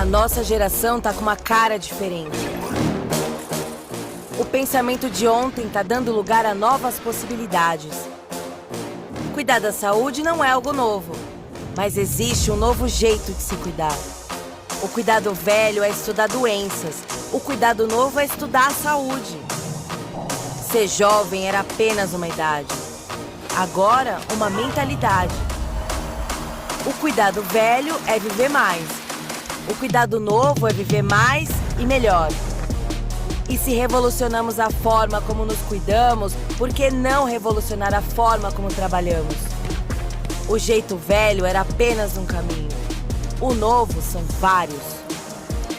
nossa geração tá com uma cara diferente. O pensamento de ontem tá dando lugar a novas possibilidades. Cuidar da saúde não é algo novo, mas existe um novo jeito de se cuidar. O cuidado velho é estudar doenças, o cuidado novo é estudar a saúde. Ser jovem era apenas uma idade, agora uma mentalidade. O cuidado velho é viver mais, o cuidado novo é viver mais e melhor. E se revolucionamos a forma como nos cuidamos, por que não revolucionar a forma como trabalhamos? O jeito velho era apenas um caminho. O novo são vários.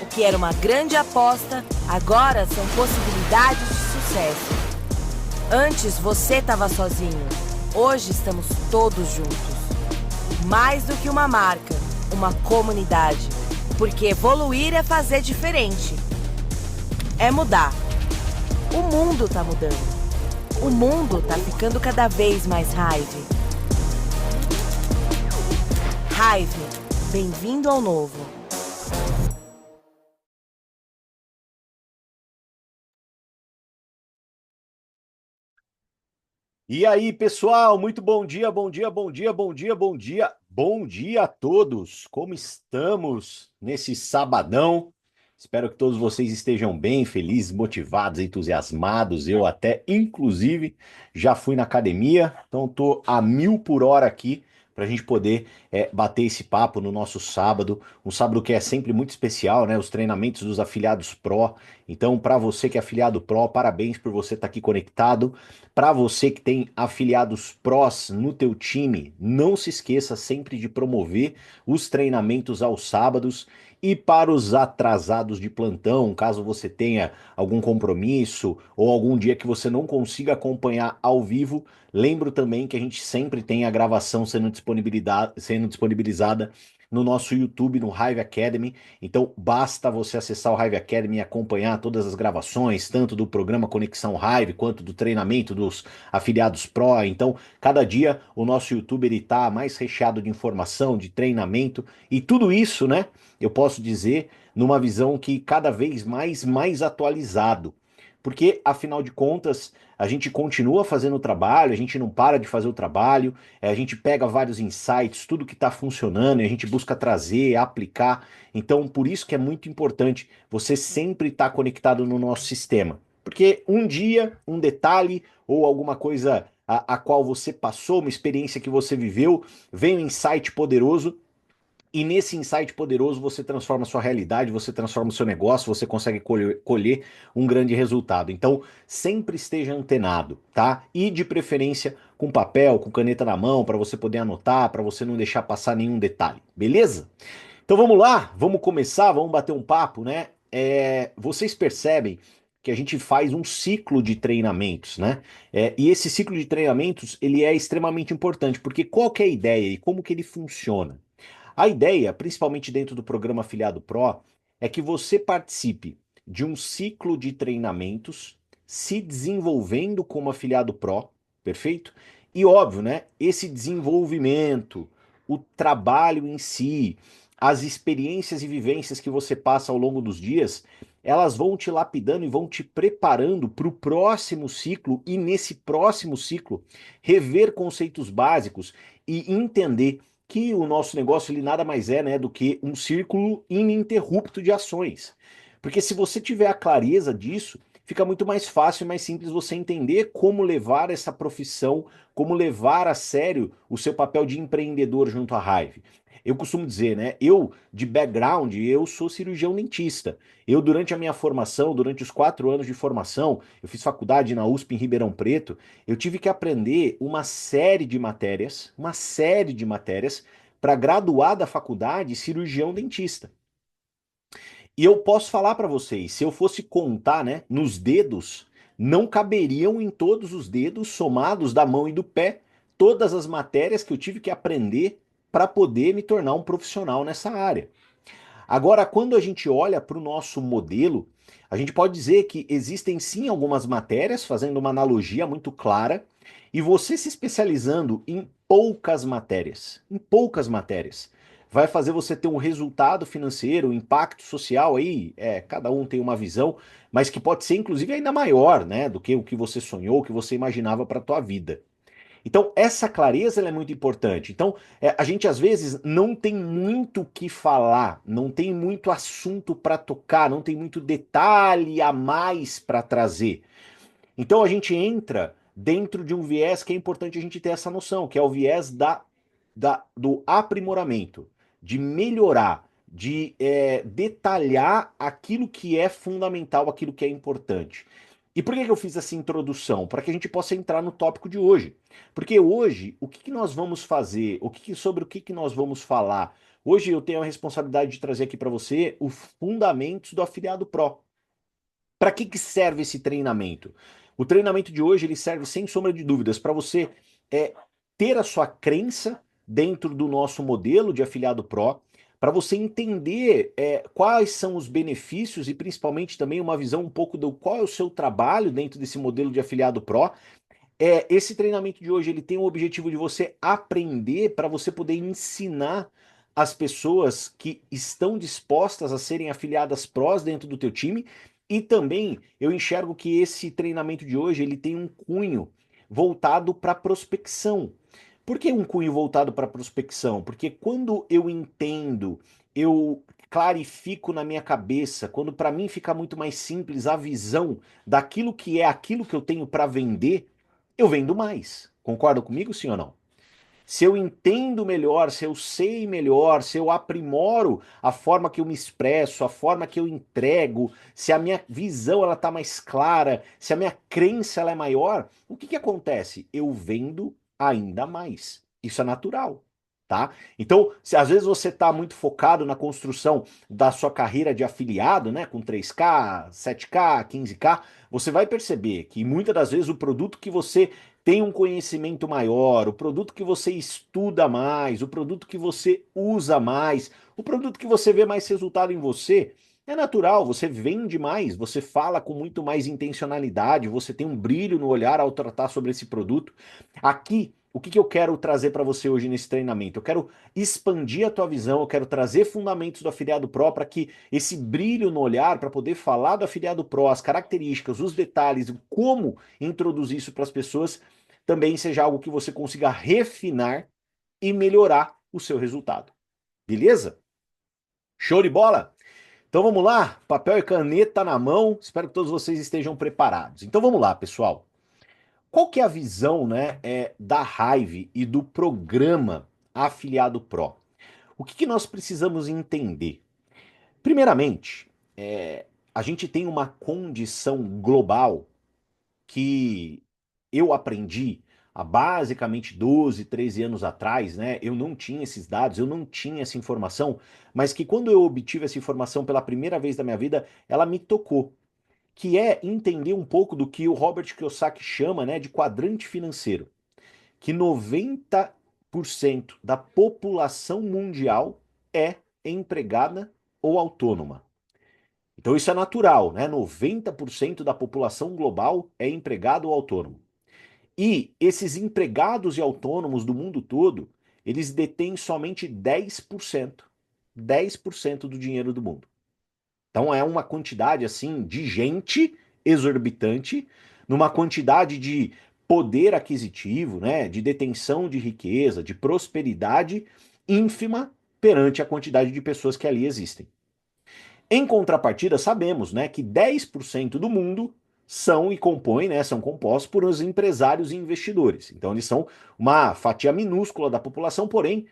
O que era uma grande aposta, agora são possibilidades de sucesso. Antes você estava sozinho. Hoje estamos todos juntos. Mais do que uma marca, uma comunidade. Porque evoluir é fazer diferente. É mudar. O mundo tá mudando. O mundo tá ficando cada vez mais Hive. Hive, bem-vindo ao novo. E aí, pessoal, muito bom dia, bom dia, bom dia, bom dia, bom dia, bom dia a todos. Como estamos nesse sabadão? Espero que todos vocês estejam bem, felizes, motivados, entusiasmados. Eu até, inclusive, já fui na academia, então tô a 1000 por hora aqui para a gente poder bater esse papo no nosso sábado, um sábado que é sempre muito especial, né? Os treinamentos dos afiliados Pro. Então, para você que é afiliado Pro, parabéns por você estar aqui conectado. Para você que tem afiliados prós no teu time, não se esqueça sempre de promover os treinamentos aos sábados. E para os atrasados de plantão, caso você tenha algum compromisso ou algum dia que você não consiga acompanhar ao vivo, lembro também que a gente sempre tem a gravação sendo disponibilizada no nosso YouTube, no Hive Academy. Então basta você acessar o Hive Academy e acompanhar todas as gravações, tanto do programa Conexão Hive quanto do treinamento dos afiliados Pro. Então, cada dia o nosso YouTube ele tá mais recheado de informação, de treinamento e tudo isso, né? Eu posso dizer numa visão que cada vez mais atualizado. Porque, afinal de contas, a gente continua fazendo o trabalho, a gente não para de fazer o trabalho, a gente pega vários insights, tudo que está funcionando, e a gente busca trazer, aplicar. Então, por isso que é muito importante você sempre estar conectado no nosso sistema. Porque um dia, um detalhe ou alguma coisa a qual você passou, uma experiência que você viveu, vem um insight poderoso e nesse insight poderoso você transforma a sua realidade, você transforma o seu negócio, você consegue colher um grande resultado. Então, sempre esteja antenado, tá? E de preferência com papel, com caneta na mão, para você poder anotar, para você não deixar passar nenhum detalhe, beleza? Então vamos lá, vamos começar, vamos bater um papo, né? Vocês percebem que a gente faz um ciclo de treinamentos, né? E esse ciclo de treinamentos, ele é extremamente importante, porque qual que é a ideia e como que ele funciona? A ideia, principalmente dentro do programa Afiliado Pro, é que você participe de um ciclo de treinamentos, se desenvolvendo como afiliado Pro, perfeito? E óbvio, né? Esse desenvolvimento, o trabalho em si, as experiências e vivências que você passa ao longo dos dias, elas vão te lapidando e vão te preparando para o próximo ciclo e nesse próximo ciclo rever conceitos básicos e entender que o nosso negócio ele nada mais é, né, do que um círculo ininterrupto de ações. Porque se você tiver a clareza disso, fica muito mais fácil e mais simples você entender como levar essa profissão, como levar a sério o seu papel de empreendedor junto à Hive. Eu costumo dizer, né? Eu, de background, eu sou cirurgião dentista. Eu, durante a minha formação, durante os 4 anos de formação, eu fiz faculdade na USP em Ribeirão Preto, eu tive que aprender uma série de matérias, para graduar da faculdade cirurgião dentista. E eu posso falar para vocês, se eu fosse contar, né, nos dedos, não caberiam em todos os dedos somados da mão e do pé todas as matérias que eu tive que aprender para poder me tornar um profissional nessa área. Agora, quando a gente olha para o nosso modelo, a gente pode dizer que existem sim algumas matérias, fazendo uma analogia muito clara, e você se especializando em poucas matérias, vai fazer você ter um resultado financeiro, um impacto social aí, cada um tem uma visão, mas que pode ser inclusive ainda maior, né, do que o que você sonhou, o que você imaginava para a tua vida. Então, essa clareza ela é muito importante. Então, a gente às vezes não tem muito o que falar, não tem muito assunto para tocar, não tem muito detalhe a mais para trazer. Então, a gente entra dentro de um viés que é importante a gente ter essa noção, que é o viés do aprimoramento, de melhorar, de detalhar aquilo que é fundamental, aquilo que é importante. E por que eu fiz essa introdução? Para que a gente possa entrar no tópico de hoje. Porque hoje, o que nós vamos fazer? Sobre o que nós vamos falar? Hoje eu tenho a responsabilidade de trazer aqui para você os fundamentos do afiliado Pro. Para que serve esse treinamento? O treinamento de hoje ele serve sem sombra de dúvidas para você é, ter a sua crença dentro do nosso modelo de afiliado Pro, para você entender quais são os benefícios e principalmente também uma visão um pouco do qual é o seu trabalho dentro desse modelo de afiliado Pro. Esse treinamento de hoje ele tem o objetivo de você aprender para você poder ensinar as pessoas que estão dispostas a serem afiliadas prós dentro do teu time. E também eu enxergo que esse treinamento de hoje ele tem um cunho voltado para prospecção. Por que um cunho voltado para prospecção? Porque quando eu entendo, eu clarifico na minha cabeça, quando para mim fica muito mais simples a visão daquilo que é aquilo que eu tenho para vender, eu vendo mais. Concorda comigo, sim ou não? Se eu entendo melhor, se eu sei melhor, se eu aprimoro a forma que eu me expresso, a forma que eu entrego, se a minha visão ela tá mais clara, se a minha crença ela é maior, o que que acontece? Eu vendo ainda mais. Isso é natural, tá? Então, se às vezes você tá muito focado na construção da sua carreira de afiliado, né, com 3K, 7K, 15K, você vai perceber que muitas das vezes o produto que você tem um conhecimento maior, o produto que você estuda mais, o produto que você usa mais, o produto que você vê mais resultado em você, é natural, você vende mais, você fala com muito mais intencionalidade, você tem um brilho no olhar ao tratar sobre esse produto. Aqui, o que eu quero trazer para você hoje nesse treinamento? Eu quero expandir a tua visão, eu quero trazer fundamentos do afiliado Pro para que esse brilho no olhar, para poder falar do afiliado Pro, as características, os detalhes, como introduzir isso para as pessoas, também seja algo que você consiga refinar e melhorar o seu resultado. Beleza? Show de bola? Então vamos lá, papel e caneta na mão, espero que todos vocês estejam preparados. Então vamos lá, pessoal. Qual que é a visão, né, da Hive e do programa Afiliado Pro? O que nós precisamos entender? Primeiramente, a gente tem uma condição global que eu aprendi há basicamente 12, 13 anos atrás, né? Eu não tinha esses dados, eu não tinha essa informação, mas que quando eu obtive essa informação pela primeira vez da minha vida, ela me tocou, que é entender um pouco do que o Robert Kiyosaki chama, né, de quadrante financeiro, que 90% da população mundial é empregada ou autônoma. Então isso é natural, né? 90% da população global é empregado ou autônomo. E esses empregados e autônomos do mundo todo, eles detêm somente 10%. 10% do dinheiro do mundo. Então é uma quantidade assim de gente exorbitante, numa quantidade de poder aquisitivo, né, de detenção de riqueza, de prosperidade ínfima perante a quantidade de pessoas que ali existem. Em contrapartida, sabemos, né, que 10% do mundo são e compõem, né, são compostos por os empresários e investidores. Então eles são uma fatia minúscula da população, porém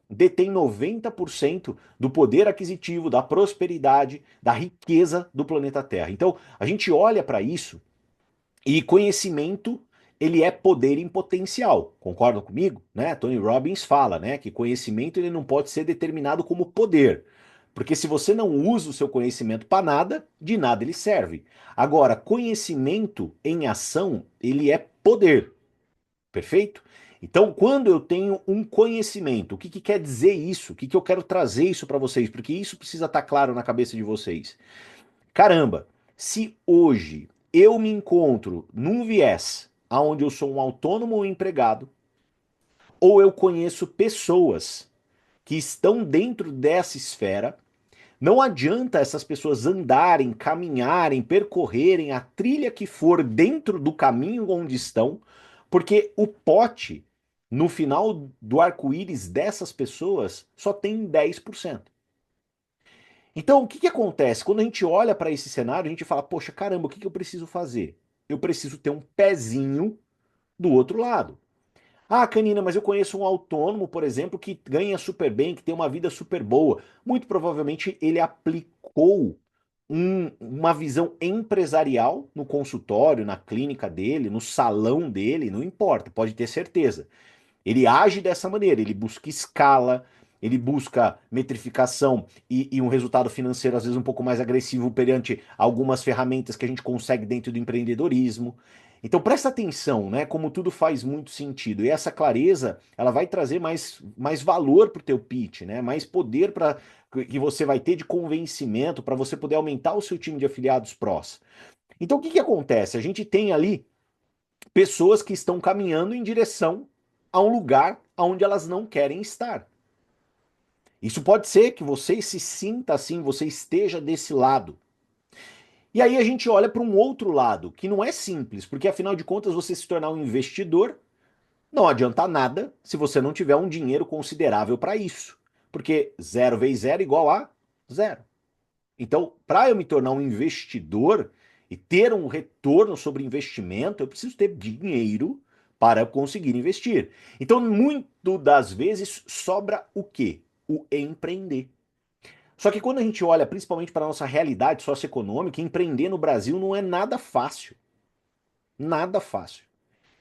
detém 90% do poder aquisitivo, da prosperidade, da riqueza do planeta Terra. Então, a gente olha para isso e conhecimento, ele é poder em potencial. Concordam comigo? Né? Tony Robbins fala, né, que conhecimento ele não pode ser determinado como poder. Porque se você não usa o seu conhecimento para nada, de nada ele serve. Agora, conhecimento em ação, ele é poder. Perfeito? Então, quando eu tenho um conhecimento, o que, que quer dizer isso? O que, que eu quero trazer isso para vocês? Porque isso precisa estar claro na cabeça de vocês. Caramba, se hoje eu me encontro num viés onde eu sou um autônomo ou empregado, ou eu conheço pessoas que estão dentro dessa esfera. Não adianta essas pessoas andarem, caminharem, percorrerem a trilha que for dentro do caminho onde estão, porque o pote, no final do arco-íris dessas pessoas, só tem 10%. Então, o que que acontece? Quando a gente olha para esse cenário, a gente fala, poxa, caramba, o que que eu preciso fazer? Eu preciso ter um pezinho do outro lado. Ah, Canina, mas eu conheço um autônomo, por exemplo, que ganha super bem, que tem uma vida super boa. Muito provavelmente ele aplicou uma visão empresarial no consultório, na clínica dele, no salão dele, não importa, pode ter certeza. Ele age dessa maneira, ele busca escala, ele busca metrificação e um resultado financeiro às vezes um pouco mais agressivo perante algumas ferramentas que a gente consegue dentro do empreendedorismo. Então presta atenção, né? Como tudo faz muito sentido. E essa clareza, ela vai trazer mais valor para o teu pitch, né? Mais poder para que você vai ter de convencimento para você poder aumentar o seu time de afiliados prós. Então o que que acontece? A gente tem ali pessoas que estão caminhando em direção a um lugar onde elas não querem estar. Isso pode ser que você se sinta assim, você esteja desse lado. E aí a gente olha para um outro lado, que não é simples, porque afinal de contas você se tornar um investidor não adianta nada se você não tiver um dinheiro considerável para isso. Porque 0 vezes 0 igual a 0. Então, para eu me tornar um investidor e ter um retorno sobre investimento, eu preciso ter dinheiro para conseguir investir. Então, muito das vezes sobra o quê? O empreender. Só que quando a gente olha principalmente para a nossa realidade socioeconômica, empreender no Brasil não é nada fácil. Nada fácil.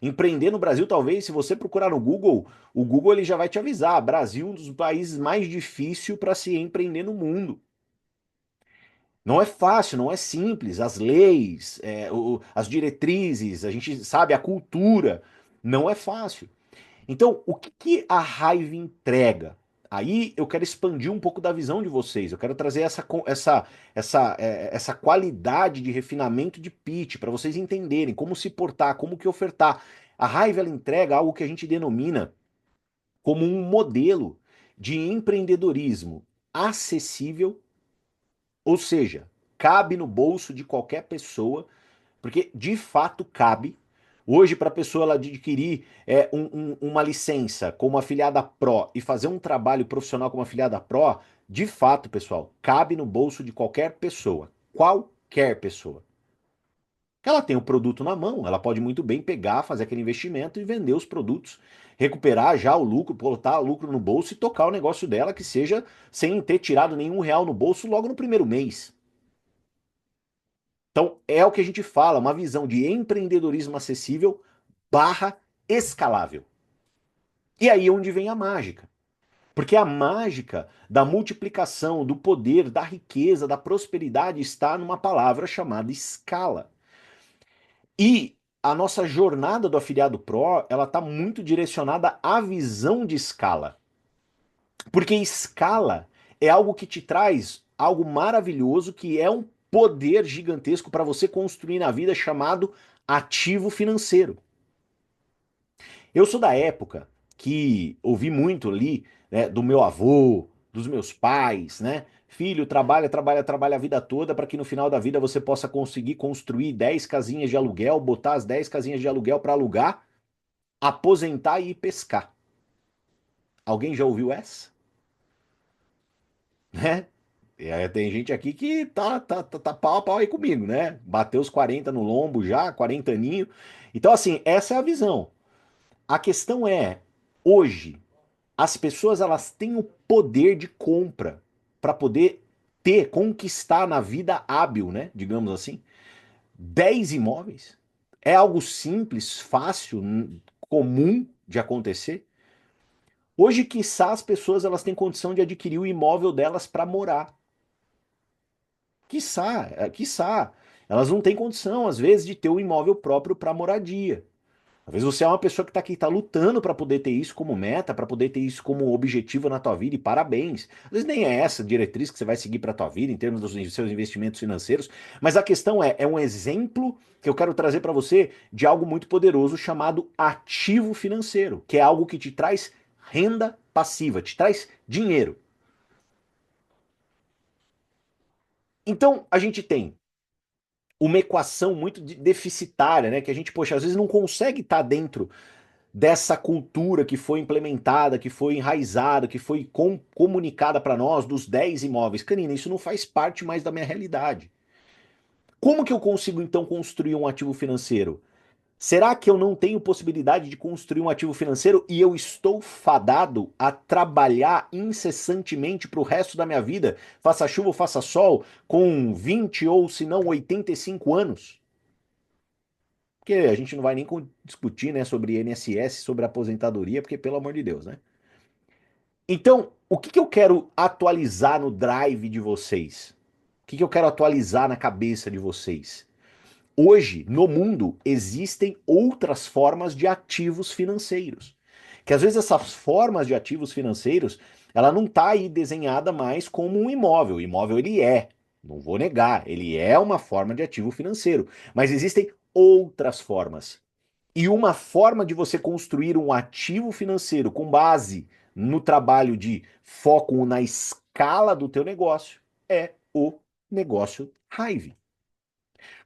Empreender no Brasil, talvez, se você procurar no Google, o Google ele já vai te avisar. Brasil é um dos países mais difíceis para se empreender no mundo. Não é fácil, não é simples. As leis, as diretrizes, a gente sabe, a cultura, não é fácil. Então, o que que a raiva entrega? Aí eu quero expandir um pouco da visão de vocês. Eu quero trazer essa qualidade de refinamento de pitch para vocês entenderem como se portar, como que ofertar. A raiva ela entrega algo que a gente denomina como um modelo de empreendedorismo acessível, ou seja, cabe no bolso de qualquer pessoa, porque de fato cabe. Hoje, para a pessoa ela adquirir uma licença como afiliada Pro e fazer um trabalho profissional como afiliada Pro, de fato, pessoal, cabe no bolso de qualquer pessoa. Qualquer pessoa. Ela tem o produto na mão, ela pode muito bem pegar, fazer aquele investimento e vender os produtos, recuperar já o lucro, botar o lucro no bolso e tocar o negócio dela, que seja sem ter tirado nenhum real no bolso logo no primeiro mês. Então, é o que a gente fala, uma visão de empreendedorismo acessível barra escalável. E aí é onde vem a mágica. Porque a mágica da multiplicação, do poder, da riqueza, da prosperidade está numa palavra chamada escala. E a nossa jornada do afiliado Pro, ela está muito direcionada à visão de escala. Porque escala é algo que te traz algo maravilhoso, que é um poder gigantesco para você construir na vida chamado ativo financeiro. Eu sou da época que ouvi muito ali, né, do meu avô, dos meus pais, né? Filho, trabalha, trabalha, trabalha a vida toda para que no final da vida você possa conseguir construir 10 casinhas de aluguel, botar as 10 casinhas de aluguel para alugar, aposentar e ir pescar. Alguém já ouviu essa? Né? Tem gente aqui que tá pau a pau aí comigo, né? Bateu os 40 no lombo já, 40 aninho. Então, assim, essa é a visão. A questão é, hoje, as pessoas elas têm o poder de compra para poder ter, conquistar na vida hábil, né? Digamos assim, 10 imóveis. É algo simples, fácil, comum de acontecer. Hoje, quiçá, as pessoas elas têm condição de adquirir o imóvel delas para morar. Quiçá, quiçá. Elas não têm condição, às vezes, de ter um imóvel próprio para moradia. Às vezes você é uma pessoa que está aqui, está lutando para poder ter isso como meta, para poder ter isso como objetivo na tua vida, e parabéns. Às vezes nem é essa a diretriz que você vai seguir para a tua vida em termos dos seus investimentos financeiros, mas a questão é um exemplo que eu quero trazer para você de algo muito poderoso chamado ativo financeiro, que é algo que te traz renda passiva, te traz dinheiro. Então, a gente tem uma equação muito deficitária, né? Que a gente, poxa, às vezes não consegue estar dentro dessa cultura que foi implementada, que foi enraizada, que foi comunicada para nós dos 10 imóveis. Canina, isso não faz parte mais da minha realidade. Como que eu consigo então construir um ativo financeiro? Será que eu não tenho possibilidade de construir um ativo financeiro e eu estou fadado a trabalhar incessantemente para o resto da minha vida, faça chuva ou faça sol, com 20 ou se não 85 anos? Porque a gente não vai nem discutir, né, sobre INSS, sobre aposentadoria, porque pelo amor de Deus, né? Então, o que eu quero atualizar no drive de vocês? O que eu quero atualizar na cabeça de vocês? Hoje, no mundo, existem outras formas de ativos financeiros. Que às vezes essas formas de ativos financeiros, ela não está aí desenhada mais como um imóvel. O imóvel ele é, não vou negar, ele é uma forma de ativo financeiro. Mas existem outras formas. E uma forma de você construir um ativo financeiro com base no trabalho de foco na escala do teu negócio é o negócio Hive.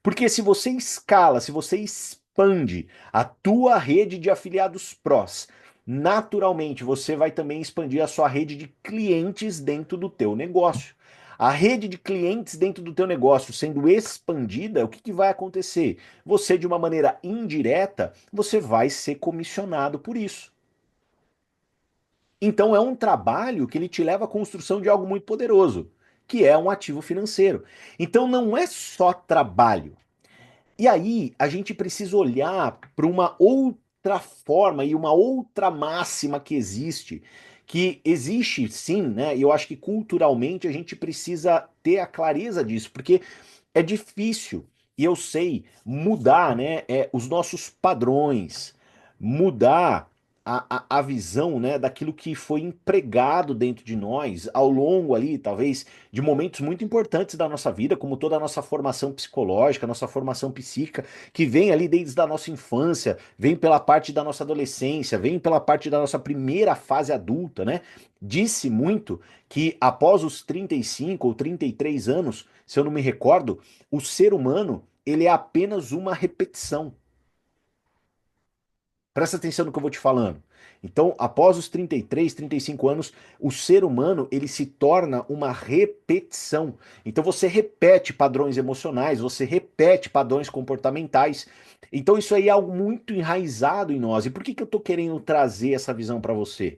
Porque se você escala, se você expande a tua rede de afiliados prós, naturalmente você vai também expandir a sua rede de clientes dentro do teu negócio. A rede de clientes dentro do teu negócio sendo expandida, o que vai acontecer? Você, de uma maneira indireta, você vai ser comissionado por isso. Então é um trabalho que ele te leva à construção de algo muito poderoso, que é um ativo financeiro. Então não é só trabalho. E aí, a gente precisa olhar para uma outra forma e uma outra máxima que existe sim, né? E eu acho que culturalmente a gente precisa ter a clareza disso, porque é difícil, e eu sei, mudar, né, os nossos padrões, mudar a visão, né, daquilo que foi empregado dentro de nós ao longo ali, talvez, de momentos muito importantes da nossa vida, como toda a nossa formação psicológica, nossa formação psíquica, que vem ali desde a nossa infância, vem pela parte da nossa adolescência, vem pela parte da nossa primeira fase adulta, né? Disse muito que após os 35 ou 33 anos, se eu não me recordo, o ser humano, ele é apenas uma repetição. Presta atenção no que eu vou te falando. Então, após os 33, 35 anos, o ser humano, ele se torna uma repetição. Então, você repete padrões emocionais, você repete padrões comportamentais. Então, isso aí é algo muito enraizado em nós. E por que eu estou querendo trazer essa visão para você?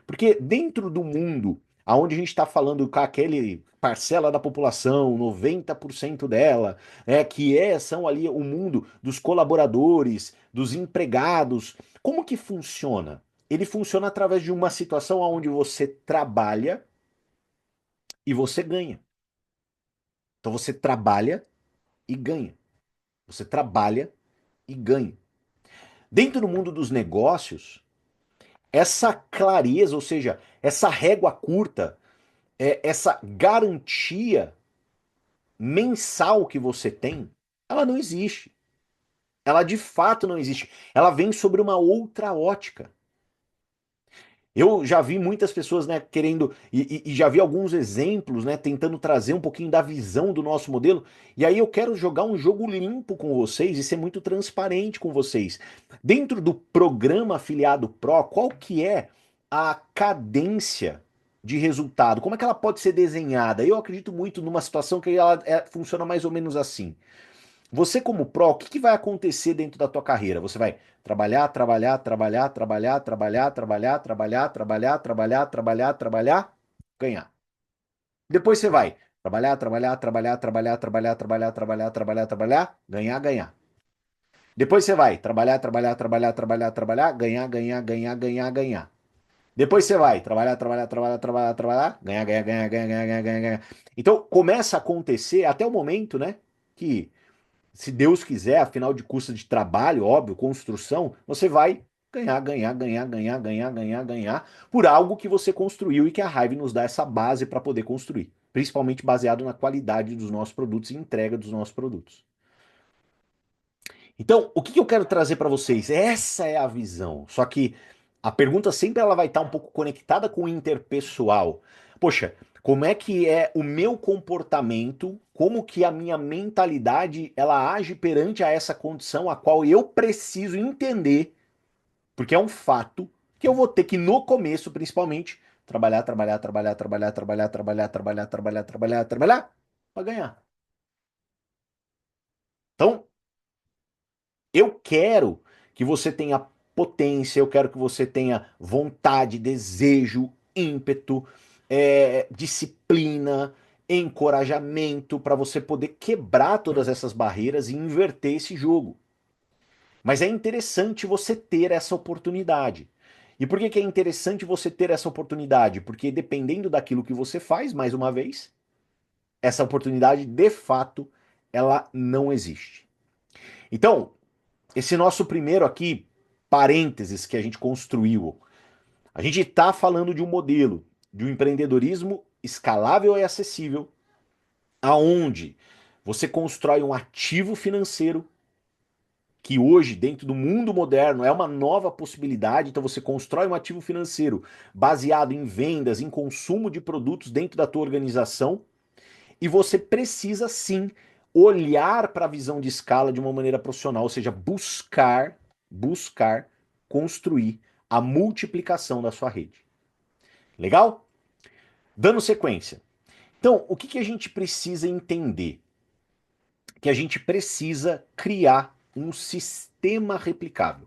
Porque dentro do mundo onde a gente está falando com aquele parcela da população, 90% dela, são ali o mundo dos colaboradores, dos empregados, como que funciona? Ele funciona através de uma situação onde você trabalha e você ganha. Então você trabalha e ganha. Você trabalha e ganha. Dentro do mundo dos negócios, essa clareza, ou seja, essa régua curta, essa garantia mensal que você tem, ela não existe. Ela de fato não existe. Ela vem sobre uma outra ótica. Eu já vi muitas pessoas, né, querendo, e já vi alguns exemplos, né, tentando trazer um pouquinho da visão do nosso modelo, e aí eu quero jogar um jogo limpo com vocês e ser muito transparente com vocês. Dentro do programa Afiliado Pro, qual que é a cadência de resultado? Como é que ela pode ser desenhada? Eu acredito muito numa situação que ela funciona mais ou menos assim. Você como pró, o que vai acontecer dentro da tua carreira? Você vai trabalhar, trabalhar, trabalhar, trabalhar, trabalhar, trabalhar, trabalhar, trabalhar, trabalhar, trabalhar, trabalhar, ganhar. Depois você vai trabalhar, trabalhar, trabalhar, trabalhar, trabalhar, trabalhar, trabalhar, trabalhar, trabalhar, ganhar, ganhar. Depois você vai trabalhar, trabalhar, trabalhar, trabalhar, trabalhar, ganhar, ganhar, ganhar, ganhar, ganhar. Depois você vai trabalhar, trabalhar, trabalhar, trabalhar, trabalhar, ganhar, ganhar, ganhar, ganhar, ganhar, ganhar, ganhar, ganhar. Então começa a acontecer até o momento, né, que se Deus quiser, afinal de custo de trabalho, óbvio, construção, você vai ganhar, ganhar, ganhar, ganhar, ganhar, ganhar, ganhar por algo que você construiu e que a Hive nos dá essa base para poder construir, principalmente baseado na qualidade dos nossos produtos e entrega dos nossos produtos. Então, o que eu quero trazer para vocês? Essa é a visão. Só que A pergunta sempre ela vai estar um pouco conectada com o interpessoal. Poxa, como é que é o meu comportamento, como que a minha mentalidade ela age perante a essa condição a qual eu preciso entender, porque é um fato que eu vou ter que no começo, principalmente, trabalhar para ganhar. Então, eu quero que você tenha potência, eu quero que você tenha vontade, desejo, ímpeto, disciplina, encorajamento para você poder quebrar todas essas barreiras e inverter esse jogo. Mas é interessante você ter essa oportunidade. E por que que é interessante você ter essa oportunidade? Porque dependendo daquilo que você faz, mais uma vez, essa oportunidade de fato ela não existe. Então, esse nosso primeiro aqui, parênteses que a gente construiu, a gente está falando de um modelo de um empreendedorismo escalável e acessível, aonde você constrói um ativo financeiro que hoje, dentro do mundo moderno, é uma nova possibilidade. Então você constrói um ativo financeiro baseado em vendas, em consumo de produtos dentro da tua organização, e você precisa sim olhar para a visão de escala de uma maneira profissional, ou seja, buscar construir a multiplicação da sua rede. Legal? Dando sequência. Então, o que, que a gente precisa entender? Que a gente precisa criar um sistema replicável.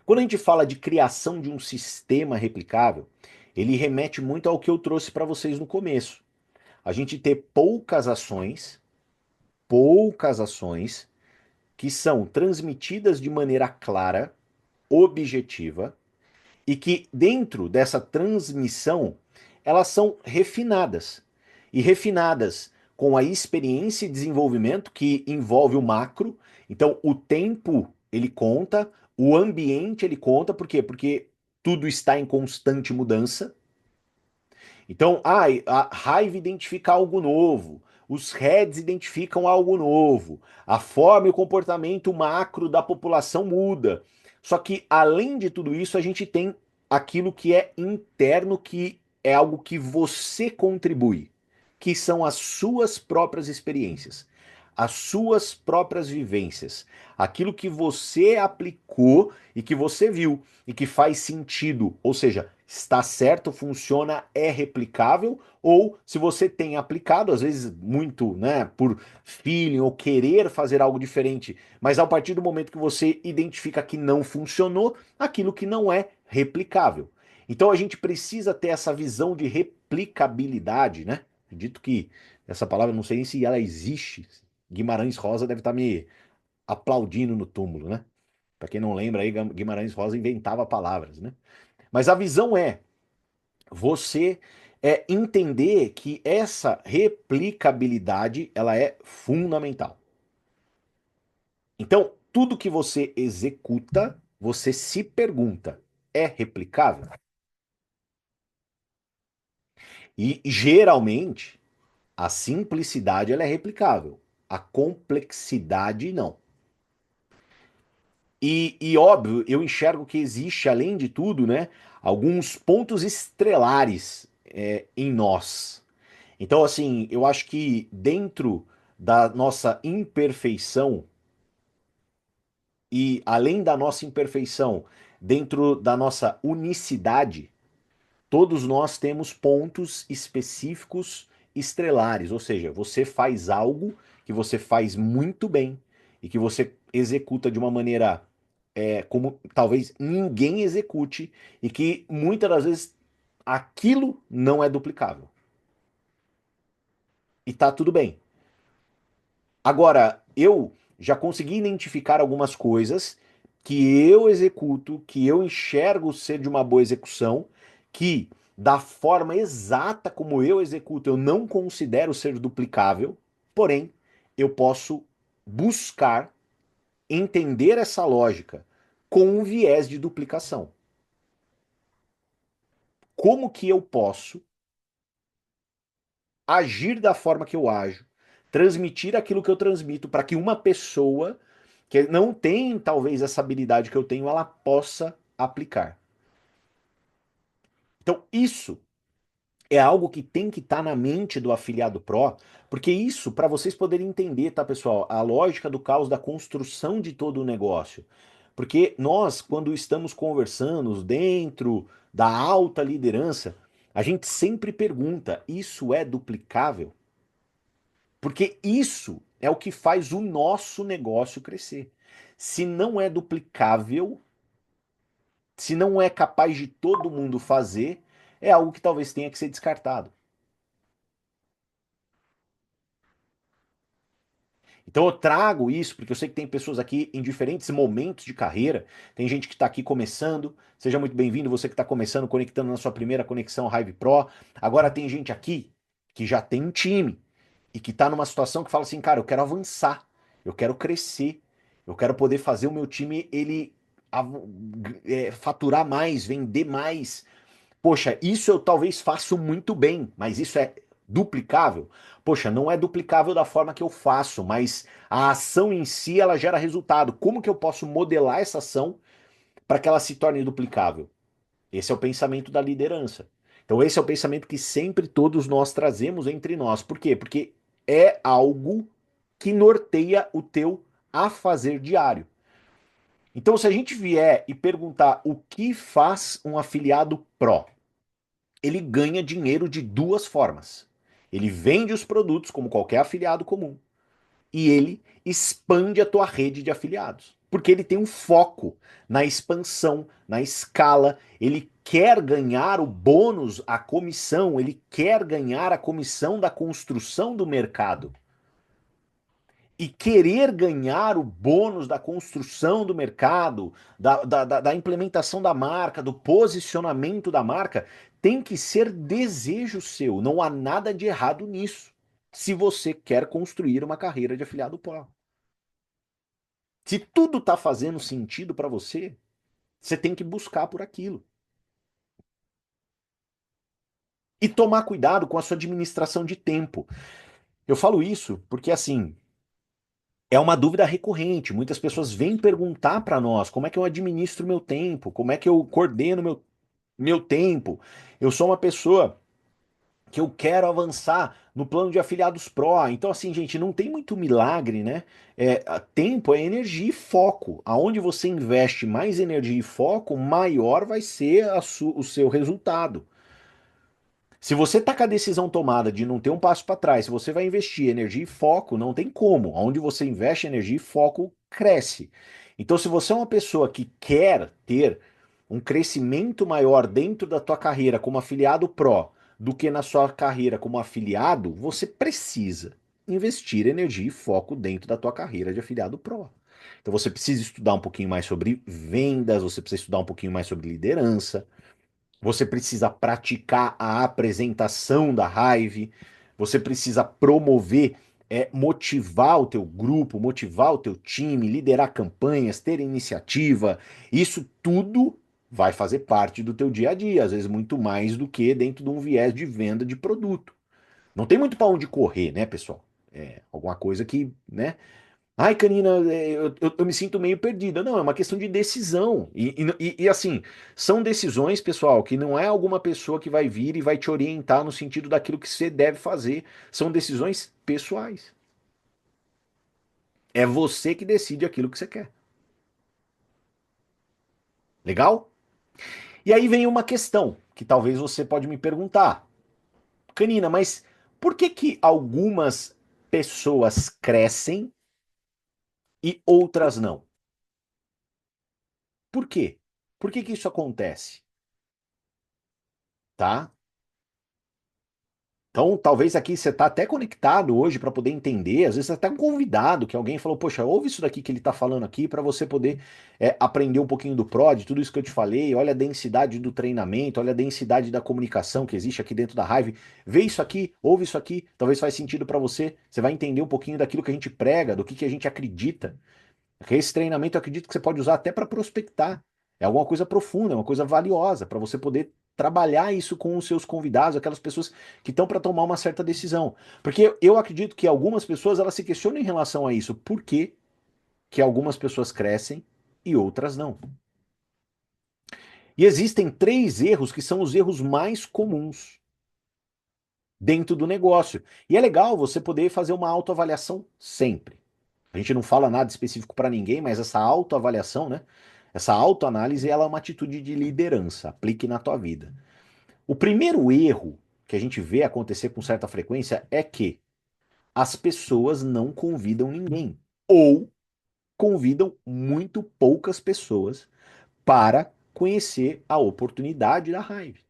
Quando a gente fala de criação de um sistema replicável, ele remete muito ao que eu trouxe para vocês no começo. A gente ter poucas ações que são transmitidas de maneira clara, objetiva, e que dentro dessa transmissão elas são refinadas. E refinadas com a experiência e desenvolvimento que envolve o macro. Então, o tempo ele conta, o ambiente ele conta, por quê? Porque tudo está em constante mudança. Então, a raiva identifica algo novo, os heads identificam algo novo, a forma e o comportamento macro da população muda. Só que, além de tudo isso, a gente tem aquilo que é interno, que é algo que você contribui, que são as suas próprias experiências, as suas próprias vivências, aquilo que você aplicou e que você viu e que faz sentido, ou seja, está certo, funciona, é replicável, ou se você tem aplicado, às vezes muito, né, por feeling ou querer fazer algo diferente, mas a partir do momento que você identifica que não funcionou, aquilo que não é replicável. Então a gente precisa ter essa visão de replicabilidade, né? Acredito que essa palavra, não sei nem se ela existe. Guimarães Rosa deve estar me aplaudindo no túmulo, né? Para quem não lembra aí, Guimarães Rosa inventava palavras, né? Mas a visão é você entender que essa replicabilidade ela é fundamental. Então, tudo que você executa, você se pergunta, é replicável? E geralmente a simplicidade ela é replicável, a complexidade não. E óbvio, eu enxergo que existe, além de tudo, né, alguns pontos estrelares em nós. Então, assim, eu acho que dentro da nossa imperfeição, e além da nossa imperfeição, dentro da nossa unicidade, todos nós temos pontos específicos estrelares, ou seja, você faz algo que você faz muito bem e que você executa de uma maneira como talvez ninguém execute e que muitas das vezes aquilo não é duplicável. E tá tudo bem. Agora, eu já consegui identificar algumas coisas que eu executo, que eu enxergo ser de uma boa execução, que da forma exata como eu executo, eu não considero ser duplicável, porém, eu posso buscar entender essa lógica com um viés de duplicação. Como que eu posso agir da forma que eu ajo, transmitir aquilo que eu transmito para que uma pessoa que não tem talvez essa habilidade que eu tenho, ela possa aplicar. Então, isso é algo que tem que estar na mente do afiliado Pro, porque isso, para vocês poderem entender, tá, pessoal, a lógica do caos da construção de todo o negócio. Porque nós, quando estamos conversando dentro da alta liderança, a gente sempre pergunta: isso é duplicável? Porque isso é o que faz o nosso negócio crescer. Se não é duplicável, se não é capaz de todo mundo fazer, é algo que talvez tenha que ser descartado. Então eu trago isso porque eu sei que tem pessoas aqui em diferentes momentos de carreira. Tem gente que está aqui começando. Seja muito bem-vindo, você que está começando, conectando na sua primeira conexão Hive Pro. Agora tem gente aqui que já tem um time e que está numa situação que fala assim, cara, eu quero avançar, eu quero crescer, eu quero poder fazer o meu time ele faturar mais, vender mais. Poxa, isso eu talvez faço muito bem, mas isso é duplicável? Poxa, não é duplicável da forma que eu faço, mas a ação em si ela gera resultado. Como que eu posso modelar essa ação para que ela se torne duplicável? Esse é o pensamento da liderança. Então esse é o pensamento que sempre todos nós trazemos entre nós. Por quê? Porque é algo que norteia o teu a fazer diário. Então se a gente vier e perguntar o que faz um afiliado pró, ele ganha dinheiro de duas formas. Ele vende os produtos como qualquer afiliado comum e ele expande a tua rede de afiliados. Porque ele tem um foco na expansão, na escala, ele quer ganhar o bônus, a comissão, ele quer ganhar a comissão da construção do mercado. E querer ganhar o bônus da construção do mercado, da implementação da marca, do posicionamento da marca, tem que ser desejo seu. Não há nada de errado nisso. Se você quer construir uma carreira de afiliado pro. Se tudo está fazendo sentido para você, você tem que buscar por aquilo. E tomar cuidado com a sua administração de tempo. Eu falo isso porque, assim, é uma dúvida recorrente. Muitas pessoas vêm perguntar para nós como é que eu administro meu tempo, como é que eu coordeno meu tempo. Eu sou uma pessoa que eu quero avançar no plano de afiliados Pro. Então, assim, gente, não tem muito milagre, né? Tempo é energia e foco. Aonde você investe mais energia e foco, maior vai ser o seu resultado. Se você tá com a decisão tomada de não ter um passo para trás, se você vai investir energia e foco, não tem como. Onde você investe energia e foco, cresce. Então, se você é uma pessoa que quer ter um crescimento maior dentro da tua carreira como afiliado Pro do que na sua carreira como afiliado, você precisa investir energia e foco dentro da tua carreira de afiliado Pro. Então, você precisa estudar um pouquinho mais sobre vendas, você precisa estudar um pouquinho mais sobre liderança, você precisa praticar a apresentação da Hive, você precisa promover, motivar o teu grupo, motivar o teu time, liderar campanhas, ter iniciativa. Isso tudo vai fazer parte do teu dia a dia, às vezes muito mais do que dentro de um viés de venda de produto. Não tem muito para onde correr, né, pessoal? É alguma coisa que, né? Ai, Canina, eu me sinto meio perdida. Não, é uma questão de decisão. E, assim, são decisões, pessoal, que não é alguma pessoa que vai vir e vai te orientar no sentido daquilo que você deve fazer. São decisões pessoais. É você que decide aquilo que você quer. Legal? E aí vem uma questão que talvez você pode me perguntar. Canina, mas por que que algumas pessoas crescem e outras não? Por quê? Por que que isso acontece? Tá? Então, talvez aqui você está até conectado hoje para poder entender. Às vezes você está até um convidado que alguém falou, poxa, ouve isso daqui que ele está falando aqui para você poder aprender um pouquinho do PROD, tudo isso que eu te falei. Olha a densidade do treinamento, olha a densidade da comunicação que existe aqui dentro da Hive. Vê isso aqui, ouve isso aqui, talvez faz sentido para você. Você vai entender um pouquinho daquilo que a gente prega, do que a gente acredita. Porque esse treinamento eu acredito que você pode usar até para prospectar. É alguma coisa profunda, é uma coisa valiosa para você poder trabalhar isso com os seus convidados, aquelas pessoas que estão para tomar uma certa decisão. Porque eu acredito que algumas pessoas elas se questionam em relação a isso. Por que que algumas pessoas crescem e outras não? E existem três erros que são os erros mais comuns dentro do negócio. E é legal você poder fazer uma autoavaliação sempre. A gente não fala nada específico para ninguém, mas essa autoavaliação, né? Essa autoanálise, ela é uma atitude de liderança. Aplique na tua vida. O primeiro erro que a gente vê acontecer com certa frequência é que as pessoas não convidam ninguém ou convidam muito poucas pessoas para conhecer a oportunidade da Hive.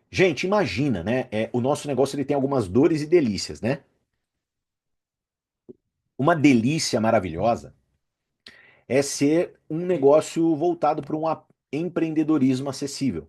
Gente, imagina, né? O nosso negócio ele tem algumas dores e delícias, né? Uma delícia maravilhosa é ser um negócio voltado para um empreendedorismo acessível.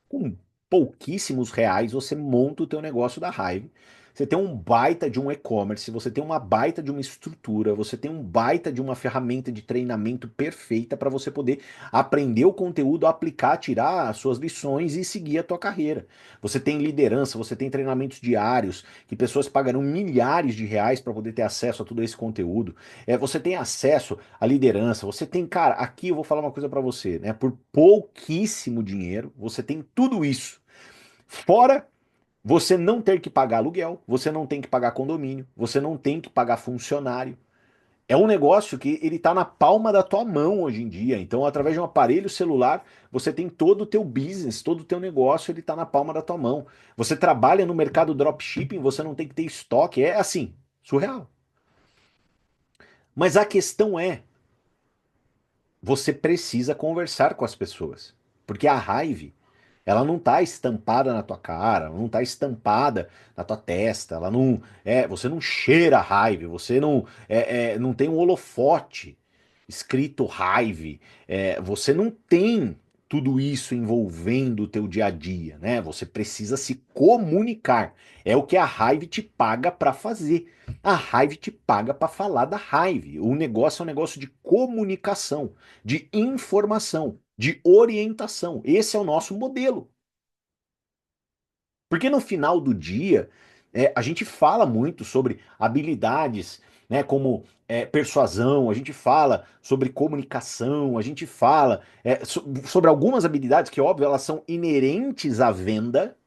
Com pouquíssimos reais você monta o teu negócio da Hive. Você tem um baita de um e-commerce, você tem uma baita de uma estrutura, você tem um baita de uma ferramenta de treinamento perfeita para você poder aprender o conteúdo, aplicar, tirar as suas lições e seguir a tua carreira. Você tem liderança, você tem treinamentos diários que pessoas pagarão milhares de reais para poder ter acesso a todo esse conteúdo. Você tem acesso à liderança, você tem, cara, aqui eu vou falar uma coisa para você, né? Por pouquíssimo dinheiro, você tem tudo isso. Fora você não ter que pagar aluguel, você não tem que pagar condomínio, você não tem que pagar funcionário. É um negócio que ele está na palma da tua mão hoje em dia. Então, através de um aparelho celular, você tem todo o teu business, todo o teu negócio, ele está na palma da tua mão. Você trabalha no mercado dropshipping, você não tem que ter estoque. É assim, surreal. Mas a questão é, você precisa conversar com as pessoas. Porque a raiva, ela não tá estampada na tua cara, ela não tá estampada na tua testa, ela não, você não cheira raiva, você não, não tem um holofote escrito raiva, você não tem tudo isso envolvendo o teu dia a dia, né? Você precisa se comunicar. É o que a raiva te paga para fazer. A raiva te paga para falar da raiva. O negócio é um negócio de comunicação, de informação, de orientação. Esse é o nosso modelo. Porque no final do dia, a gente fala muito sobre habilidades, né, como persuasão, a gente fala sobre comunicação, a gente fala sobre algumas habilidades que, óbvio, elas são inerentes à venda,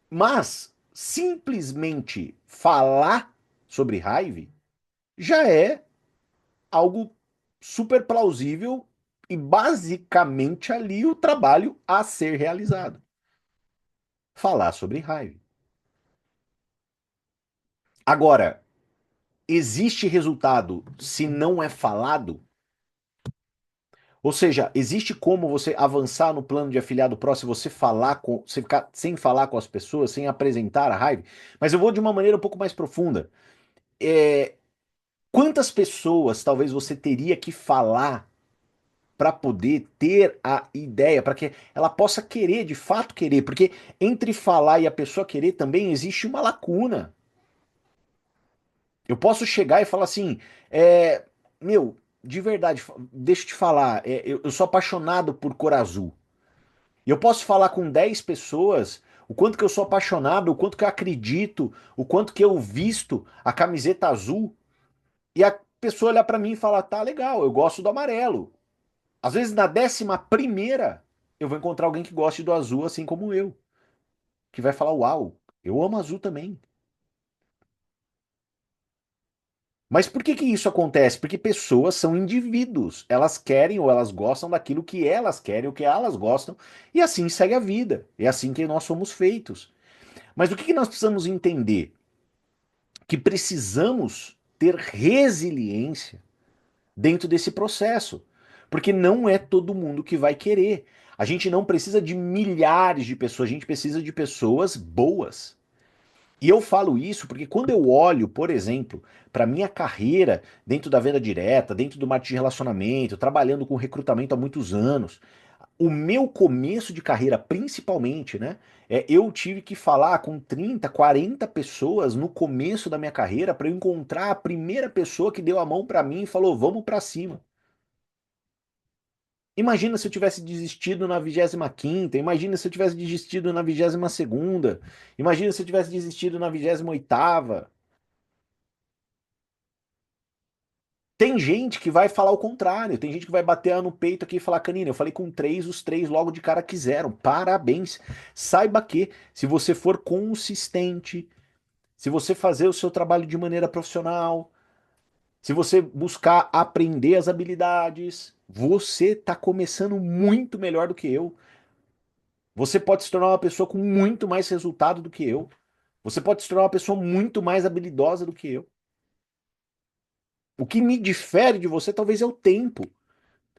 mas simplesmente falar sobre raiva já é algo super plausível e basicamente ali o trabalho a ser realizado. Falar sobre raiva. Agora, existe resultado se não é falado? Ou seja, existe como você avançar no plano de afiliado pro se você falar com, você ficar sem falar com as pessoas, sem apresentar a raiva? Mas eu vou de uma maneira um pouco mais profunda. É, quantas pessoas talvez você teria que falar para poder ter a ideia, para que ela possa querer, de fato querer, porque entre falar e a pessoa querer também existe uma lacuna. Eu posso chegar e falar assim, meu, de verdade, deixa eu te falar, eu sou apaixonado por cor azul. E eu posso falar com 10 pessoas o quanto que eu sou apaixonado, o quanto que eu acredito, o quanto que eu visto a camiseta azul, e a pessoa olhar para mim e falar, tá legal, eu gosto do amarelo. Às vezes na 11ª eu vou encontrar alguém que goste do azul assim como eu, que vai falar, uau, eu amo azul também. Mas por que que isso acontece? Porque pessoas são indivíduos. Elas querem ou elas gostam daquilo que elas querem, o que elas gostam, e assim segue a vida. É assim que nós somos feitos. Mas o que que nós precisamos entender? Que precisamos ter resiliência dentro desse processo. Porque não é todo mundo que vai querer. A gente não precisa de milhares de pessoas, a gente precisa de pessoas boas. E eu falo isso porque quando eu olho, por exemplo, para minha carreira dentro da venda direta, dentro do marketing de relacionamento, trabalhando com recrutamento há muitos anos, o meu começo de carreira, principalmente, né? Eu tive que falar com 30, 40 pessoas no começo da minha carreira para eu encontrar a primeira pessoa que deu a mão para mim e falou: vamos para cima. Imagina se eu tivesse desistido na 25ª, imagina se eu tivesse desistido na 22ª, imagina se eu tivesse desistido na 28ª. Tem gente que vai falar o contrário, tem gente que vai bater no peito aqui e falar, Canina, eu falei com três, os três logo de cara quiseram. Parabéns. Saiba que, se você for consistente, se você fazer o seu trabalho de maneira profissional, se você buscar aprender as habilidades, você está começando muito melhor do que eu. Você pode se tornar uma pessoa com muito mais resultado do que eu. Você pode se tornar uma pessoa muito mais habilidosa do que eu. O que me difere de você talvez é o tempo.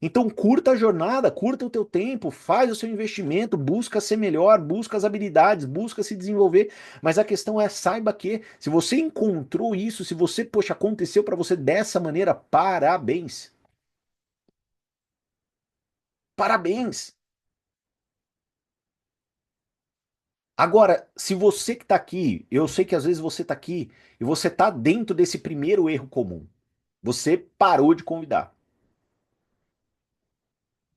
Então curta a jornada, curta o teu tempo, faz o seu investimento, busca ser melhor, busca as habilidades, busca se desenvolver. Mas a questão é, saiba que se você encontrou isso, se você, poxa, aconteceu para você dessa maneira, parabéns. Parabéns. Agora, se você que está aqui, eu sei que às vezes você está aqui e você está dentro desse primeiro erro comum. Você parou de convidar.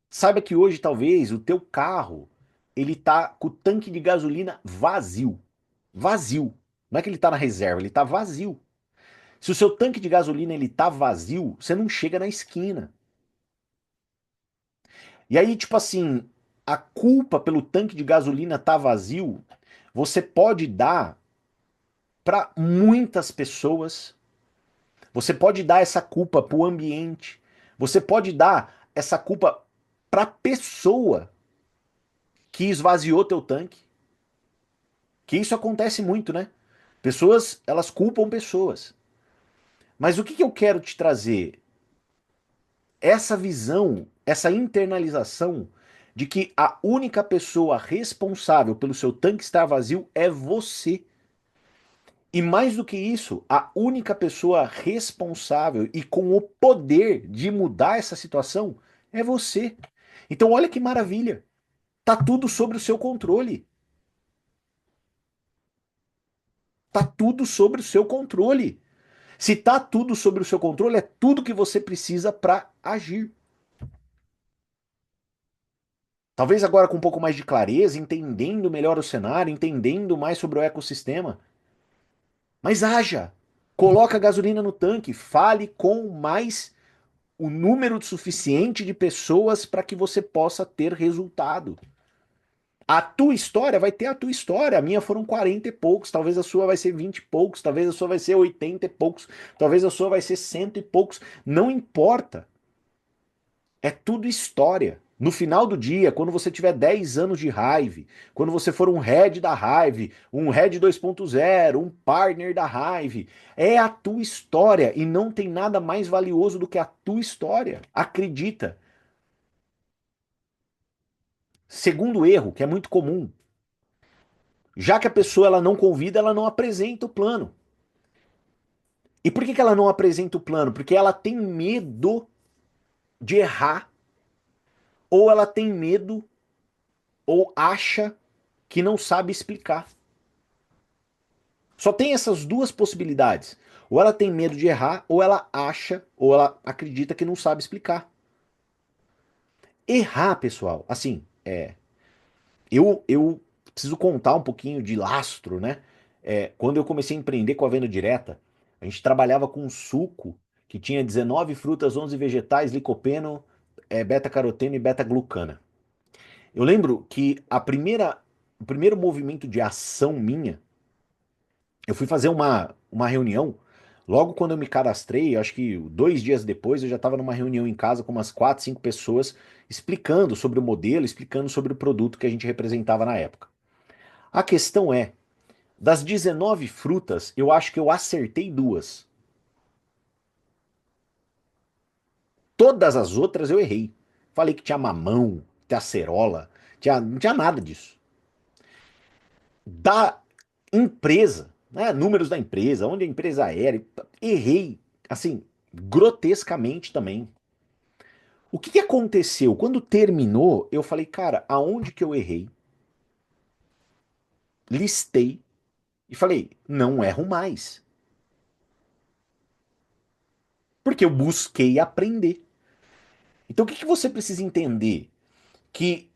Saiba que hoje talvez o teu carro ele tá com o tanque de gasolina vazio. Vazio. Não é que ele tá na reserva, ele tá vazio. Se o seu tanque de gasolina ele tá vazio, você não chega na esquina. E aí, tipo assim, a culpa pelo tanque de gasolina tá vazio, você pode dar para muitas pessoas. Você pode dar essa culpa pro ambiente. Você pode dar essa culpa pra pessoa que esvaziou teu tanque. Que isso acontece muito, né? Pessoas, elas culpam pessoas. Mas o que eu quero te trazer? Essa visão, essa internalização de que a única pessoa responsável pelo seu tanque estar vazio é você. E mais do que isso, a única pessoa responsável e com o poder de mudar essa situação é você. Então olha que maravilha. Tá tudo sobre o seu controle. Tá tudo sobre o seu controle. Se tá tudo sobre o seu controle, é tudo que você precisa para agir. Talvez agora com um pouco mais de clareza, entendendo melhor o cenário, entendendo mais sobre o ecossistema. Mas haja. Coloca gasolina no tanque, fale com mais o número suficiente de pessoas para que você possa ter resultado. A tua história vai ter a tua história. A minha foram 40 e poucos, talvez a sua vai ser 20 e poucos, talvez a sua vai ser 80 e poucos, talvez a sua vai ser cento e poucos. Não importa. É tudo história. No final do dia, quando você tiver 10 anos de Hive, quando você for um head da Hive, um head 2.0, um partner da Hive, é a tua história e não tem nada mais valioso do que a tua história. Acredita. Segundo erro, que é muito comum, já que a pessoa ela não convida, ela não apresenta o plano. E por que ela não apresenta o plano? Porque ela tem medo de errar, ou ela tem medo, ou acha que não sabe explicar. Só tem essas duas possibilidades. Ou ela tem medo de errar, ou ela acha, ou ela acredita que não sabe explicar. Errar, pessoal, assim, eu preciso contar um pouquinho de lastro, né? Quando eu comecei a empreender com a venda direta, a gente trabalhava com um suco que tinha 19 frutas, 11 vegetais, licopeno, beta-caroteno e beta-glucana. Eu lembro que o primeiro movimento de ação minha, eu fui fazer uma reunião. Logo quando eu me cadastrei, acho que 2 dias depois, eu já estava numa reunião em casa com umas 4, 5 pessoas, explicando sobre o modelo, explicando sobre o produto que a gente representava na época. A questão é, das 19 frutas, eu acho que eu acertei duas. Todas as outras eu errei. Falei que tinha mamão, tinha acerola, não tinha nada disso. Da empresa, né, números da empresa, onde a empresa era, errei, assim, grotescamente também. O que aconteceu? Quando terminou, eu falei, cara, aonde que eu errei? Listei e falei, não erro mais. Porque eu busquei aprender. Então o que você precisa entender? Que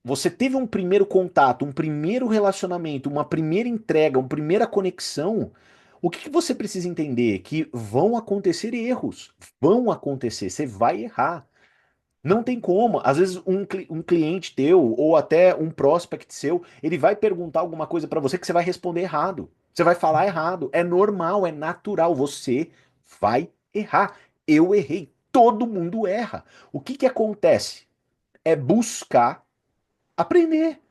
você teve um primeiro contato, um primeiro relacionamento, uma primeira entrega, uma primeira conexão. O que que você precisa entender? Que vão acontecer erros, vão acontecer, você vai errar. Não tem como. Às vezes um cliente teu ou até um prospect seu, ele vai perguntar alguma coisa para você que você vai responder errado. Você vai falar errado. É normal, é natural. Você vai errar. Eu errei. Todo mundo erra. O que que acontece? É buscar aprender.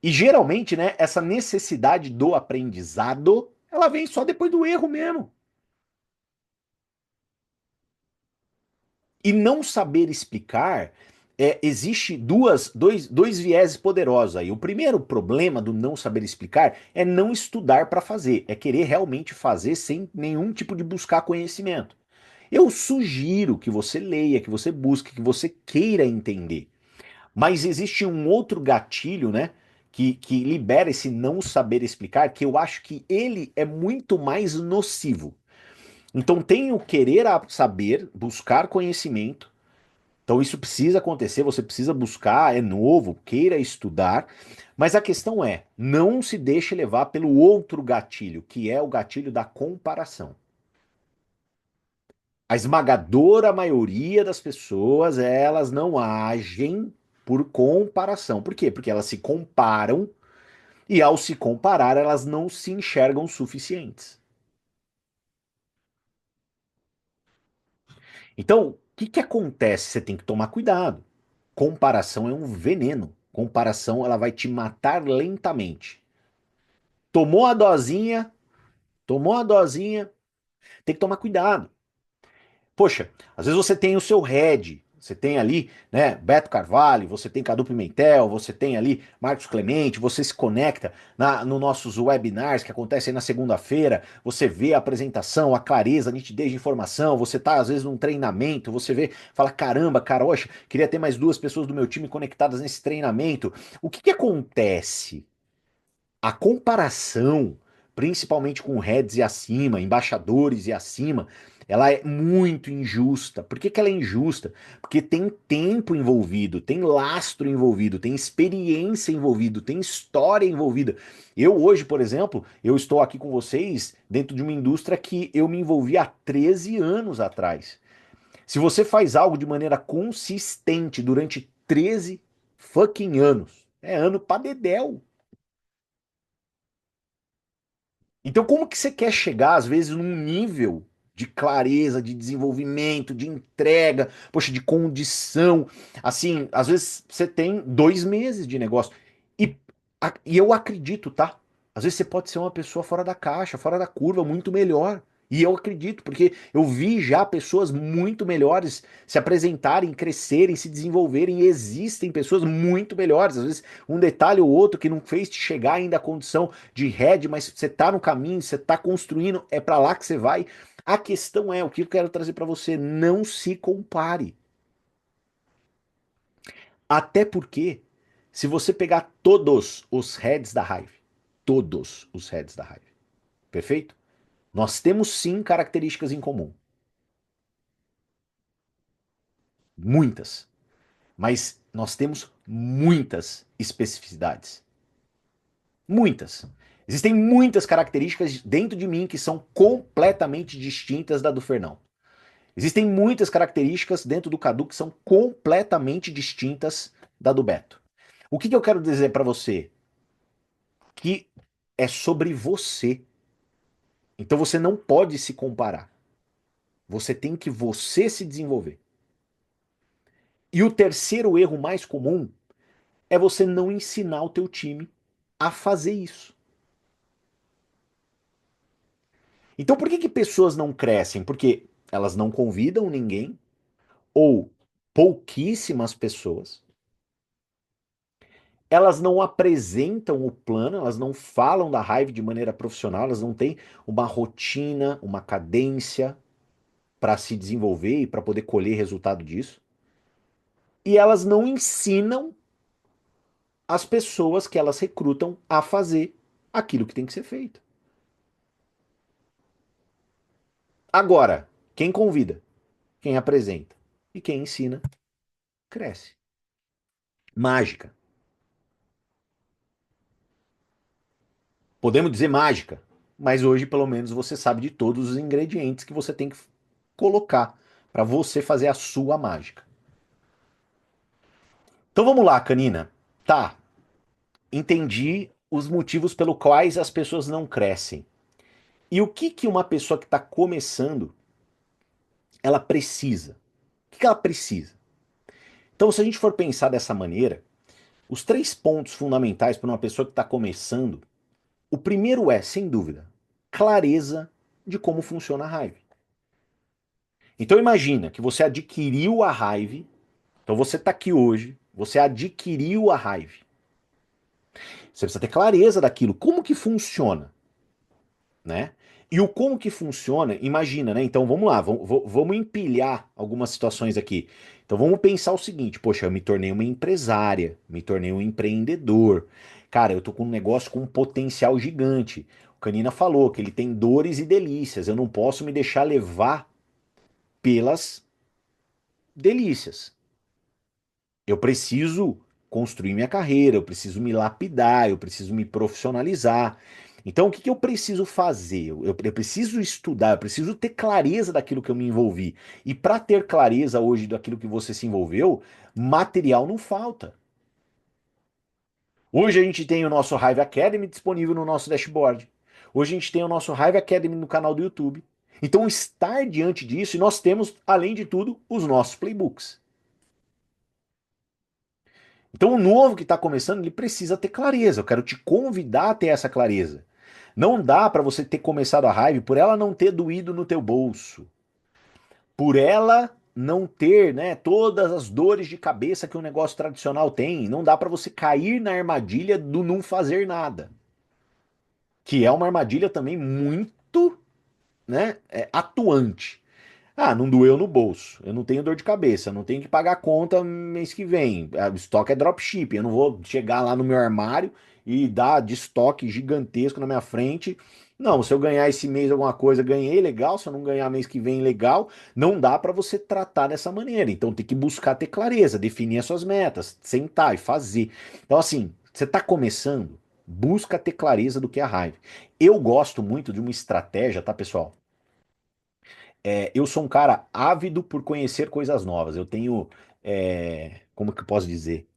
E geralmente, né, essa necessidade do aprendizado, ela vem só depois do erro mesmo. E não saber explicar, existe dois vieses poderosos aí. O primeiro problema do não saber explicar é não estudar para fazer, é querer realmente fazer sem nenhum tipo de buscar conhecimento. Eu sugiro que você leia, que você busque, que você queira entender. Mas existe um outro gatilho, né? Que libera esse não saber explicar, que eu acho que ele é muito mais nocivo. Então tem o querer saber, buscar conhecimento, então isso precisa acontecer, você precisa buscar, é novo, queira estudar, mas a questão é, não se deixe levar pelo outro gatilho, que é o gatilho da comparação. A esmagadora maioria das pessoas, elas não agem por comparação. Por quê? Porque elas se comparam e ao se comparar, elas não se enxergam suficientes. Então, o que que acontece? Você tem que tomar cuidado. Comparação é um veneno. Comparação, ela vai te matar lentamente. Tomou a dosinha, tomou a dosinha, tem que tomar cuidado. Poxa, às vezes você tem o seu head, você tem ali, né, Beto Carvalho, você tem Cadu Pimentel, você tem ali Marcos Clemente, você se conecta nos nossos webinars que acontecem na segunda-feira, você vê a apresentação, a clareza, a nitidez de informação, você tá às vezes num treinamento, você vê, fala, caramba, cara, oxe, queria ter mais duas pessoas do meu time conectadas nesse treinamento. O que que acontece? A comparação, principalmente com heads e acima, embaixadores e acima, ela é muito injusta. Por que que ela é injusta? Porque tem tempo envolvido, tem lastro envolvido, tem experiência envolvido, tem história envolvida. Eu hoje, por exemplo, eu estou aqui com vocês dentro de uma indústria que eu me envolvi há 13 anos atrás. Se você faz algo de maneira consistente durante 13 fucking anos, é ano pra dedéu. Então, como que você quer chegar, às vezes, num nível de clareza, de desenvolvimento, de entrega, poxa, de condição? Assim, às vezes você tem 2 meses de negócio. E, e eu acredito, tá? Às vezes você pode ser uma pessoa fora da caixa, fora da curva, muito melhor. E eu acredito, porque eu vi já pessoas muito melhores se apresentarem, crescerem, se desenvolverem, e existem pessoas muito melhores. Às vezes, um detalhe ou outro que não fez te chegar ainda à condição de head, mas você tá no caminho, você tá construindo, é para lá que você vai. A questão é, o que eu quero trazer para você, não se compare. Até porque, se você pegar todos os heads da Hive, todos os heads da Hive, perfeito? Nós temos sim características em comum. Muitas. Mas nós temos muitas especificidades. Muitas. Existem muitas características dentro de mim que são completamente distintas da do Fernão. Existem muitas características dentro do Cadu que são completamente distintas da do Beto. O que, que eu quero dizer para você? Que é sobre você. Então você não pode se comparar. Você tem que você se desenvolver. E o terceiro erro mais comum é você não ensinar o teu time a fazer isso. Então por que que pessoas não crescem? Porque elas não convidam ninguém ou pouquíssimas pessoas. Elas não apresentam o plano, elas não falam da raiva de maneira profissional, elas não têm uma rotina, uma cadência para se desenvolver e para poder colher resultado disso. E elas não ensinam as pessoas que elas recrutam a fazer aquilo que tem que ser feito. Agora, quem convida, quem apresenta e quem ensina, cresce. Mágica. Podemos dizer mágica. mas hoje pelo menos você sabe de todos os ingredientes que você tem que colocar para você fazer a sua mágica. Então vamos lá, Canina. Tá, entendi os motivos pelos quais as pessoas não crescem. E o que que uma pessoa que está começando, ela precisa? O que que ela precisa? Então, se a gente for pensar dessa maneira, os três pontos fundamentais para uma pessoa que está começando, o primeiro é, sem dúvida, clareza de como funciona a Hive. Então imagina que você adquiriu a Hive, então você está aqui hoje, você adquiriu a Hive. Você precisa ter clareza daquilo, como que funciona, né? E o como que funciona, imagina, né? Então vamos lá, vamos empilhar algumas situações aqui. Então vamos pensar o seguinte: poxa, eu me tornei uma empresária, me tornei um empreendedor. Cara, eu tô com um negócio com um potencial gigante. O Canina falou que ele tem dores e delícias. Eu não posso me deixar levar pelas delícias. Eu preciso construir minha carreira, eu preciso me lapidar, eu preciso me profissionalizar. Então, o que que eu preciso fazer? Eu preciso estudar, eu preciso ter clareza daquilo que eu me envolvi. E para ter clareza hoje daquilo que você se envolveu, material não falta. Hoje a gente tem o nosso Hive Academy disponível no nosso dashboard. Hoje a gente tem o nosso Hive Academy no canal do YouTube. Então, estar diante disso, e nós temos, além de tudo, os nossos playbooks. Então, o novo que está começando, ele precisa ter clareza. Eu quero te convidar a ter essa clareza. Não dá para você ter começado a Hive por ela não ter doído no teu bolso, por ela não ter, né, todas as dores de cabeça que um negócio tradicional tem. Não dá para você cair na armadilha do não fazer nada, que é uma armadilha também muito, né, atuante. Ah, não doeu no bolso. Eu não tenho dor de cabeça. Eu não tenho que pagar a conta mês que vem. O estoque é dropshipping. Eu não vou chegar lá no meu armário e dar de estoque gigantesco na minha frente. Não, se eu ganhar esse mês alguma coisa, ganhei, legal. Se eu não ganhar mês que vem, legal. Não dá para você tratar dessa maneira. Então tem que buscar ter clareza, definir as suas metas, sentar e fazer. Então, assim, você está começando, busca ter clareza do que é a raiva. Eu gosto muito de uma estratégia, tá, pessoal? Eu sou um cara ávido por conhecer coisas novas. Eu tenho. Como que eu posso dizer?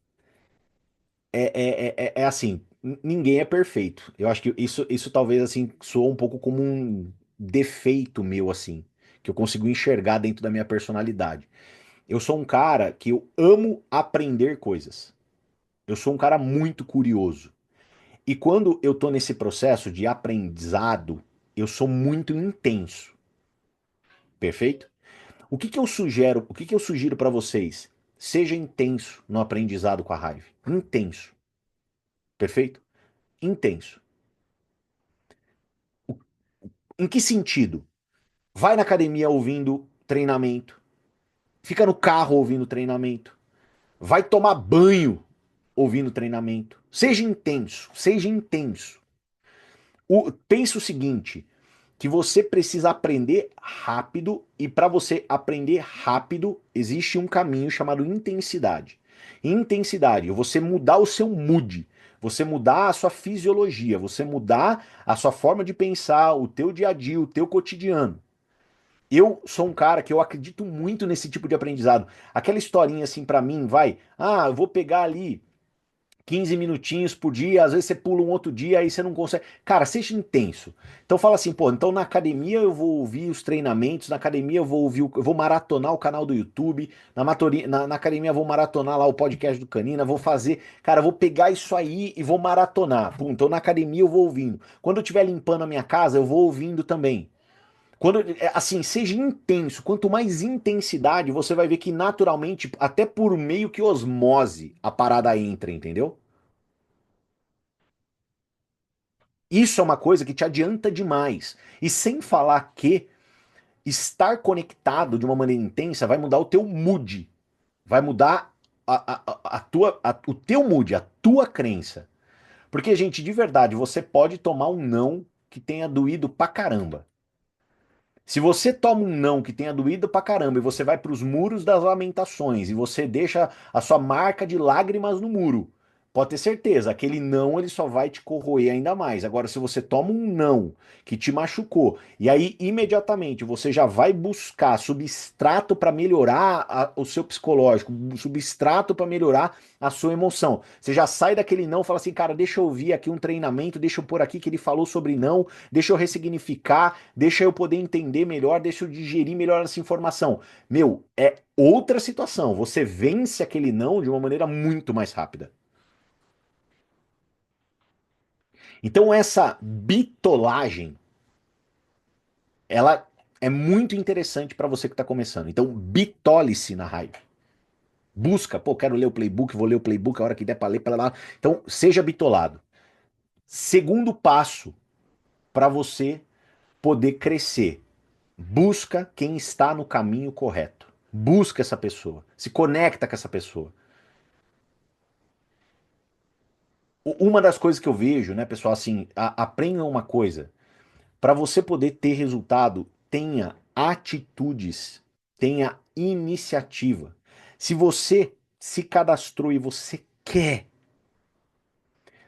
É assim, ninguém é perfeito. Eu acho que isso talvez assim soa um pouco como um defeito meu, assim, que eu consigo enxergar dentro da minha personalidade. Eu sou um cara que eu amo aprender coisas. Eu sou um cara muito curioso. E quando eu tô nesse processo de aprendizado, eu sou muito intenso. Perfeito? O que que eu sugiro para vocês? Seja intenso no aprendizado com a raiva. Intenso. Perfeito? Intenso. Em que sentido? Vai na academia ouvindo treinamento. Fica no carro ouvindo treinamento. Vai tomar banho ouvindo treinamento. Seja intenso. Seja intenso. Pense o seguinte: que você precisa aprender rápido e para você aprender rápido existe um caminho chamado intensidade. Intensidade, você mudar o seu mood, você mudar a sua fisiologia, você mudar a sua forma de pensar, o teu dia a dia, o teu cotidiano. Eu sou um cara que eu acredito muito nesse tipo de aprendizado. Aquela historinha assim para mim, vai, eu vou pegar ali 15 minutinhos por dia, às vezes você pula um outro dia, aí você não consegue. Cara, seja intenso. Então fala assim, pô, então na academia eu vou ouvir os treinamentos, na academia eu vou ouvir, eu vou maratonar o canal do YouTube, na academia eu vou maratonar lá o podcast do Canina, vou fazer, cara, eu vou pegar isso aí e vou maratonar. Pum, então na academia eu vou ouvindo. Quando eu estiver limpando a minha casa, eu vou ouvindo também. Assim, seja intenso. Quanto mais intensidade, você vai ver que naturalmente, até por meio que osmose, a parada entra, entendeu? Isso é uma coisa que te adianta demais. E sem falar que estar conectado de uma maneira intensa vai mudar o teu mood. Vai mudar o teu mood, a tua crença. Porque, gente, de verdade, você pode tomar um não que tenha doído pra caramba. Se você toma um não que tenha doído pra caramba e você vai pros muros das lamentações e você deixa a sua marca de lágrimas no muro, pode ter certeza, aquele não ele só vai te corroer ainda mais. Agora, se você toma um não que te machucou, e aí imediatamente você já vai buscar substrato para melhorar o seu psicológico, substrato para melhorar a sua emoção. Você já sai daquele não, fala assim, cara, deixa eu ouvir aqui um treinamento, deixa eu pôr aqui que ele falou sobre não, deixa eu ressignificar, deixa eu poder entender melhor, deixa eu digerir melhor essa informação. Meu, é outra situação. Você vence aquele não de uma maneira muito mais rápida. Então essa bitolagem, ela é muito interessante para você que está começando. Então bitole-se na raiva. Busca, pô, quero ler o playbook, vou ler o playbook a hora que der para ler, para lá. Então seja bitolado. Segundo passo para você poder crescer, busca quem está no caminho correto. Busca essa pessoa, se conecta com essa pessoa. Uma das coisas que eu vejo, né, pessoal, assim, aprendam uma coisa. Para você poder ter resultado, tenha atitudes, tenha iniciativa. Se você se cadastrou e você quer,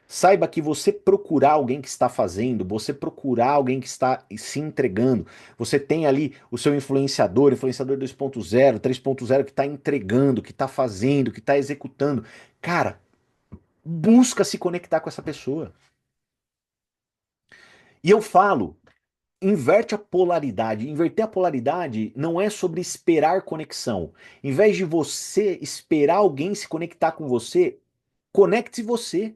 saiba que você procurar alguém que está fazendo, você procurar alguém que está se entregando, você tem ali o seu influenciador, influenciador 2.0, 3.0 que está entregando, que está fazendo, que está executando. Cara, busca se conectar com essa pessoa. E eu falo, inverte a polaridade. Inverter a polaridade não é sobre esperar conexão. Em vez de você esperar alguém se conectar com você, conecte-se você.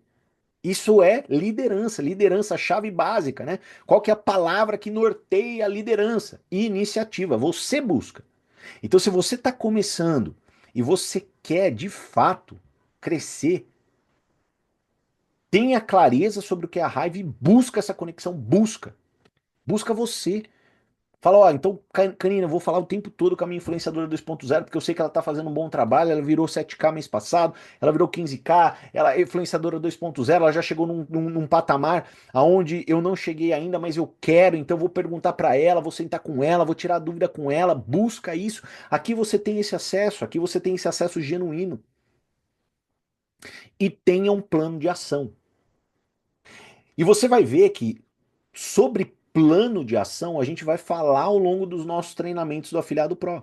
Isso é liderança, liderança, chave básica, né? Qual que é a palavra que norteia a liderança? Iniciativa, você busca. Então, se você está começando e você quer de fato crescer, tenha clareza sobre o que é a raiva e busca essa conexão, busca. Busca você. Fala, ó, então, Canina, eu vou falar o tempo todo com a minha influenciadora 2.0, porque eu sei que ela tá fazendo um bom trabalho, ela virou 7K mês passado, ela virou 15K, ela é influenciadora 2.0, ela já chegou num patamar aonde eu não cheguei ainda, mas eu quero, então eu vou perguntar para ela, vou sentar com ela, vou tirar dúvida com ela, busca isso. Aqui você tem esse acesso, aqui você tem esse acesso genuíno. E tenha um plano de ação. E você vai ver que sobre plano de ação a gente vai falar ao longo dos nossos treinamentos do Afiliado Pro.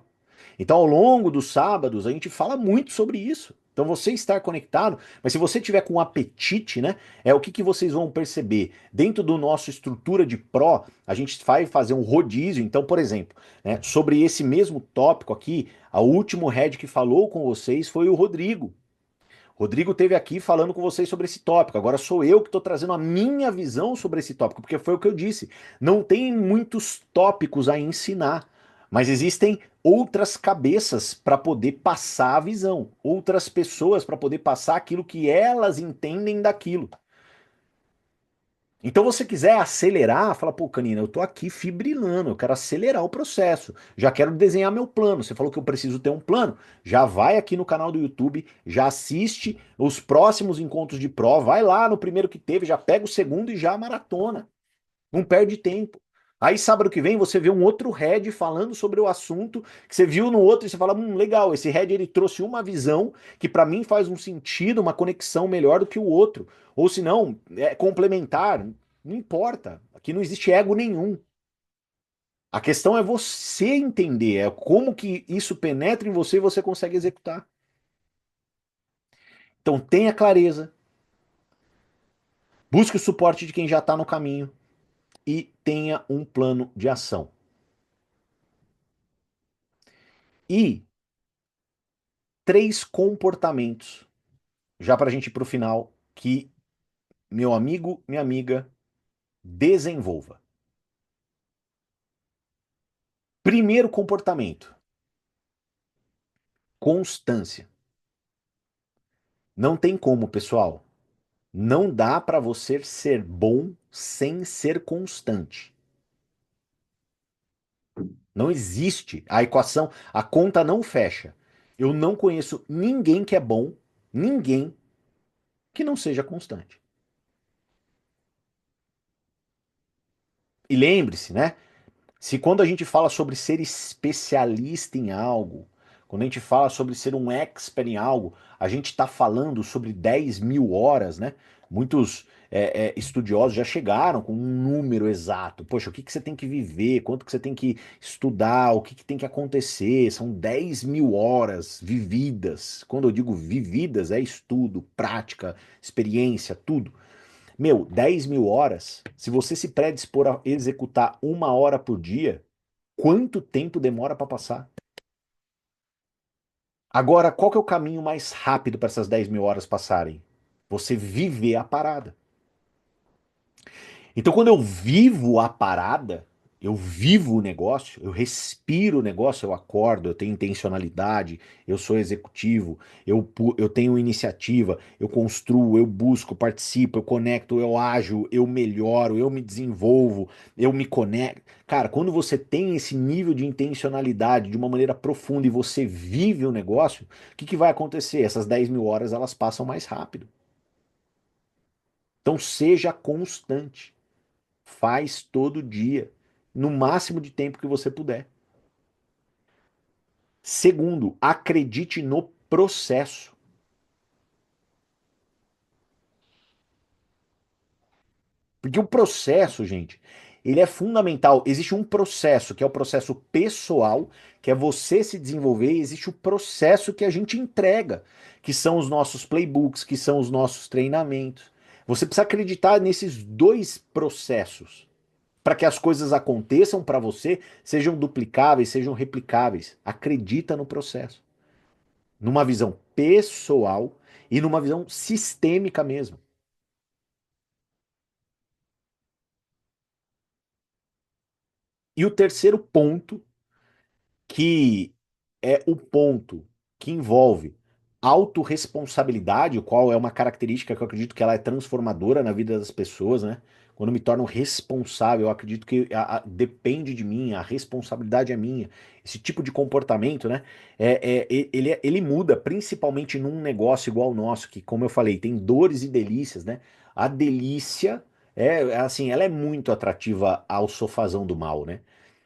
Então, ao longo dos sábados, a gente fala muito sobre isso. Então, você estar conectado, mas se você tiver com apetite, né? É o que, que vocês vão perceber. Dentro do nosso estrutura de Pro, a gente vai fazer um rodízio. Então, por exemplo, né, sobre esse mesmo tópico aqui, o último head que falou com vocês foi o Rodrigo. Rodrigo teve aqui falando com vocês sobre esse tópico. Agora sou eu que estou trazendo a minha visão sobre esse tópico, porque foi o que eu disse. Não tem muitos tópicos a ensinar, mas existem outras cabeças para poder passar a visão, outras pessoas para poder passar aquilo que elas entendem daquilo. Então, você quiser acelerar, fala, pô, Canina, eu tô aqui fibrilando, eu quero acelerar o processo, já quero desenhar meu plano. Você falou que eu preciso ter um plano, já vai aqui no canal do YouTube, já assiste os próximos encontros de pró, vai lá no primeiro que teve, já pega o segundo e já maratona. Não perde tempo. Aí sábado que vem você vê um outro head falando sobre o assunto que você viu no outro e você fala, legal, esse head ele trouxe uma visão que para mim faz um sentido, uma conexão melhor do que o outro. Ou se não, é complementar, não importa. Aqui não existe ego nenhum. A questão é você entender, é como que isso penetra em você e você consegue executar. Então tenha clareza, busque o suporte de quem já está no caminho e tenha um plano de ação. E três comportamentos, já para a gente ir para o final, que meu amigo, minha amiga, desenvolva. Primeiro comportamento, constância. Não tem como, pessoal. Não dá para você ser bom sem ser constante. Não existe. A equação, a conta não fecha. Eu não conheço ninguém que é bom, ninguém que não seja constante. E lembre-se, né? Se quando a gente fala sobre ser especialista em algo, Quando a gente fala sobre ser um expert em algo, a gente está falando sobre 10 mil horas, né? Muitos estudiosos já chegaram com um número exato. Poxa, o que que você tem que viver? Quanto que você tem que estudar? O que que tem que acontecer? São 10 mil horas vividas. Quando eu digo vividas, é estudo, prática, experiência, tudo. Meu, 10 mil horas, se você se predispor a executar 1 hora por dia, quanto tempo demora para passar? Agora, qual que é o caminho mais rápido para essas 10 mil horas passarem? Você viver a parada. Então, quando eu vivo a parada, eu vivo o negócio, eu respiro o negócio, eu acordo, eu tenho intencionalidade, eu sou executivo, eu tenho iniciativa, eu construo, eu busco, participo, eu conecto, eu ajo, eu melhoro, eu me desenvolvo, eu me conecto. Cara, quando você tem esse nível de intencionalidade de uma maneira profunda e você vive o negócio, o que que vai acontecer? Essas 10 mil horas elas passam mais rápido. Então, seja constante. Faz todo dia, no máximo de tempo que você puder. Segundo, acredite no processo. Porque o processo, gente, ele é fundamental. Existe um processo, que é o processo pessoal, que é você se desenvolver, e existe o processo que a gente entrega, que são os nossos playbooks, que são os nossos treinamentos. Você precisa acreditar nesses dois processos para que as coisas aconteçam para você, sejam duplicáveis, sejam replicáveis. Acredita no processo. Numa visão pessoal e numa visão sistêmica mesmo. E o terceiro ponto, que é o ponto que envolve autorresponsabilidade, o qual é uma característica que eu acredito que ela é transformadora na vida das pessoas, né? Quando eu me torno responsável, eu acredito que depende de mim, a responsabilidade é minha. Esse tipo de comportamento, né? Ele muda, principalmente num negócio igual o nosso, que, como eu falei, tem dores e delícias, né? A delícia assim, ela é muito atrativa ao sofazão do mal, né?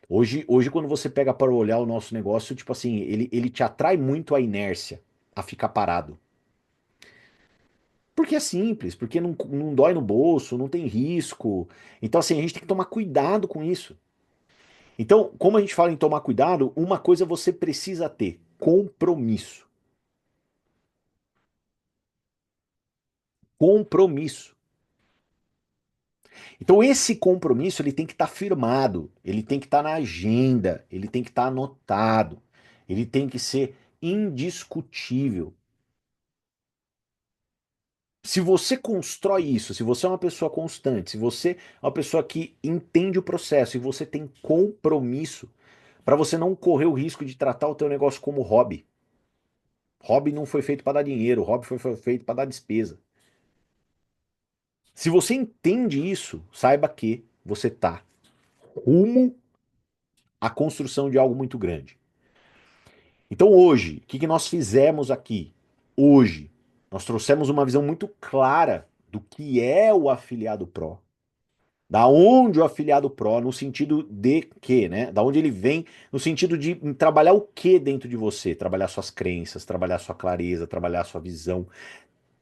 Hoje, quando você pega para olhar o nosso negócio, tipo assim, ele te atrai muito a inércia, a ficar parado. Porque é simples, porque não dói no bolso, não tem risco. Então, assim, a gente tem que tomar cuidado com isso. Então, como a gente fala em tomar cuidado, uma coisa você precisa ter: compromisso. Compromisso. Então, esse compromisso ele tem que estar firmado, ele tem que estar na agenda, ele tem que estar anotado, ele tem que ser indiscutível. Se você constrói isso, se você é uma pessoa constante, se você é uma pessoa que entende o processo e você tem compromisso, para você não correr o risco de tratar o teu negócio como hobby. Hobby não foi feito para dar dinheiro, hobby foi feito para dar despesa. Se você entende isso, saiba que você está rumo à construção de algo muito grande. Então hoje, o que que nós fizemos aqui? Hoje, nós trouxemos uma visão muito clara do que é o afiliado Pro. Da onde o afiliado Pro, no sentido de que, né? Da onde ele vem, no sentido de trabalhar o que dentro de você? Trabalhar suas crenças, trabalhar sua clareza, trabalhar sua visão,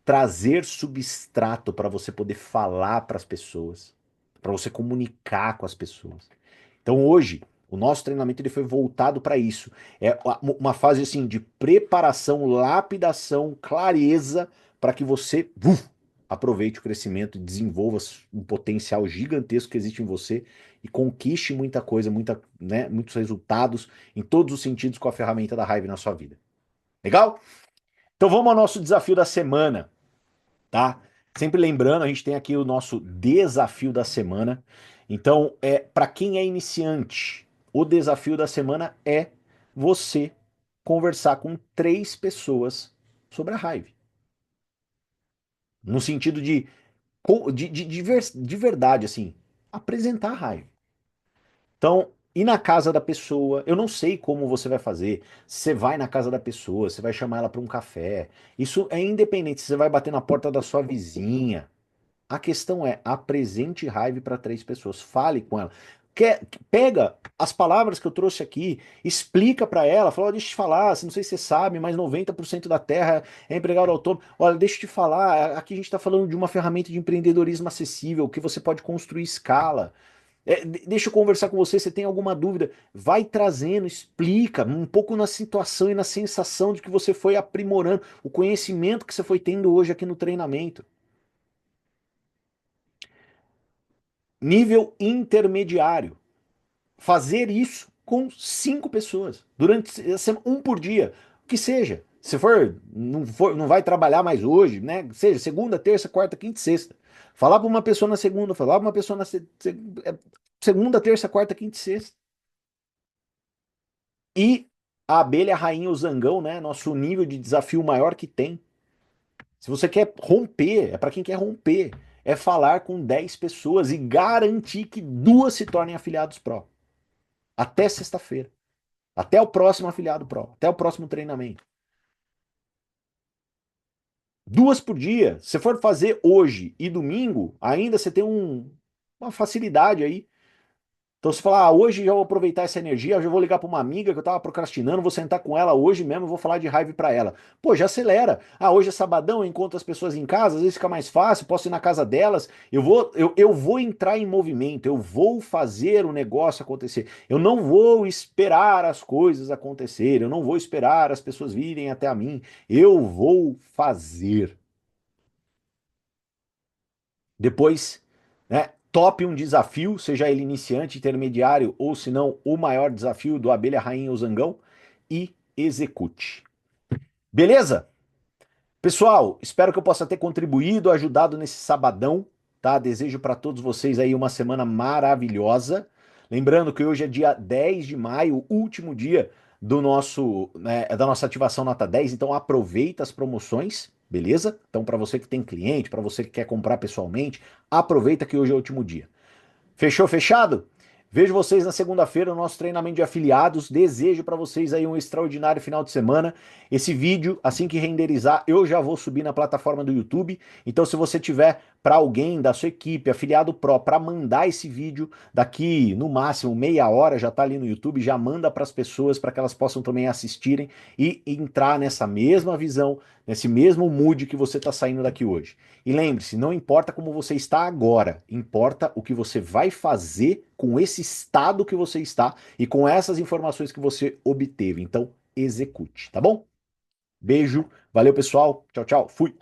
trazer substrato para você poder falar para as pessoas, para você comunicar com as pessoas. Então hoje, o nosso treinamento ele foi voltado para isso. É uma fase assim de preparação, lapidação, clareza para que você aproveite o crescimento e desenvolva um potencial gigantesco que existe em você e conquiste muita coisa, né, muitos resultados em todos os sentidos com a ferramenta da Hive na sua vida. Legal? Então vamos ao nosso desafio da semana, tá? Sempre lembrando, a gente tem aqui o nosso desafio da semana. Então, para quem é iniciante, o desafio da semana é você conversar com 3 pessoas sobre a Hive. No sentido de verdade, assim, apresentar a Hive. Então, ir na casa da pessoa, eu não sei como você vai fazer. Você vai na casa da pessoa, você vai chamar ela para um café. Isso é independente, você vai bater na porta da sua vizinha. A questão é, apresente Hive para 3 pessoas, fale com ela. Pega as palavras que eu trouxe aqui, explica para ela, fala, "Ó, deixa eu te falar, não sei se você sabe, mas 90% da terra é empregado autônomo. Olha, deixa eu te falar, aqui a gente está falando de uma ferramenta de empreendedorismo acessível, que você pode construir escala. Deixa eu conversar com você, você tem alguma dúvida? Vai trazendo, explica um pouco na situação e na sensação de que você foi aprimorando o conhecimento que você foi tendo hoje aqui no treinamento. Nível intermediário. Fazer isso com 5 pessoas, durante um por dia, que seja. Se for, não vai trabalhar mais hoje, né? Seja segunda, terça, quarta, quinta e sexta. Falar para uma pessoa na segunda, falar para uma pessoa na segunda, terça, quarta, quinta e sexta. E a abelha rainha, o zangão, né? Nosso nível de desafio maior que tem. Se você quer romper, é para quem quer romper, é falar com 10 pessoas e garantir que 2 se tornem afiliados pró. Até sexta-feira. Até o próximo afiliado pró. Até o próximo treinamento. 2 por dia. Se você for fazer hoje e domingo, ainda você tem uma facilidade aí. Então você fala, hoje já vou aproveitar essa energia, eu já vou ligar para uma amiga que eu tava procrastinando, vou sentar com ela hoje mesmo, vou falar de raiva para ela. Pô, já acelera. Hoje é sabadão, eu encontro as pessoas em casa, às vezes fica mais fácil, posso ir na casa delas, eu vou entrar em movimento, eu vou fazer o negócio acontecer. Eu não vou esperar as coisas acontecerem, eu não vou esperar as pessoas virem até a mim, eu vou fazer. Depois, né, tope um desafio, seja ele iniciante, intermediário ou se não o maior desafio do Abelha Rainha ou Zangão e execute. Beleza? Pessoal, espero que eu possa ter contribuído, ajudado nesse sabadão, tá? Desejo para todos vocês aí uma semana maravilhosa. Lembrando que hoje é dia 10 de maio, último dia do nosso, né, da nossa ativação nota 10, então aproveita as promoções, beleza? Então para você que tem cliente, para você que quer comprar pessoalmente, aproveita que hoje é o último dia. Fechou, fechado? Vejo vocês na segunda-feira no nosso treinamento de afiliados. Desejo para vocês aí um extraordinário final de semana. Esse vídeo, assim que renderizar, eu já vou subir na plataforma do YouTube. Então, se você tiver para alguém da sua equipe, afiliado Pro, para mandar esse vídeo daqui no máximo meia hora, já tá ali no YouTube, já manda para as pessoas para que elas possam também assistirem e entrar nessa mesma visão, nesse mesmo mood que você está saindo daqui hoje. E lembre-se, não importa como você está agora, importa o que você vai fazer com esse estado que você está e com essas informações que você obteve. Então, execute, tá bom? Beijo, valeu pessoal, tchau, tchau, fui!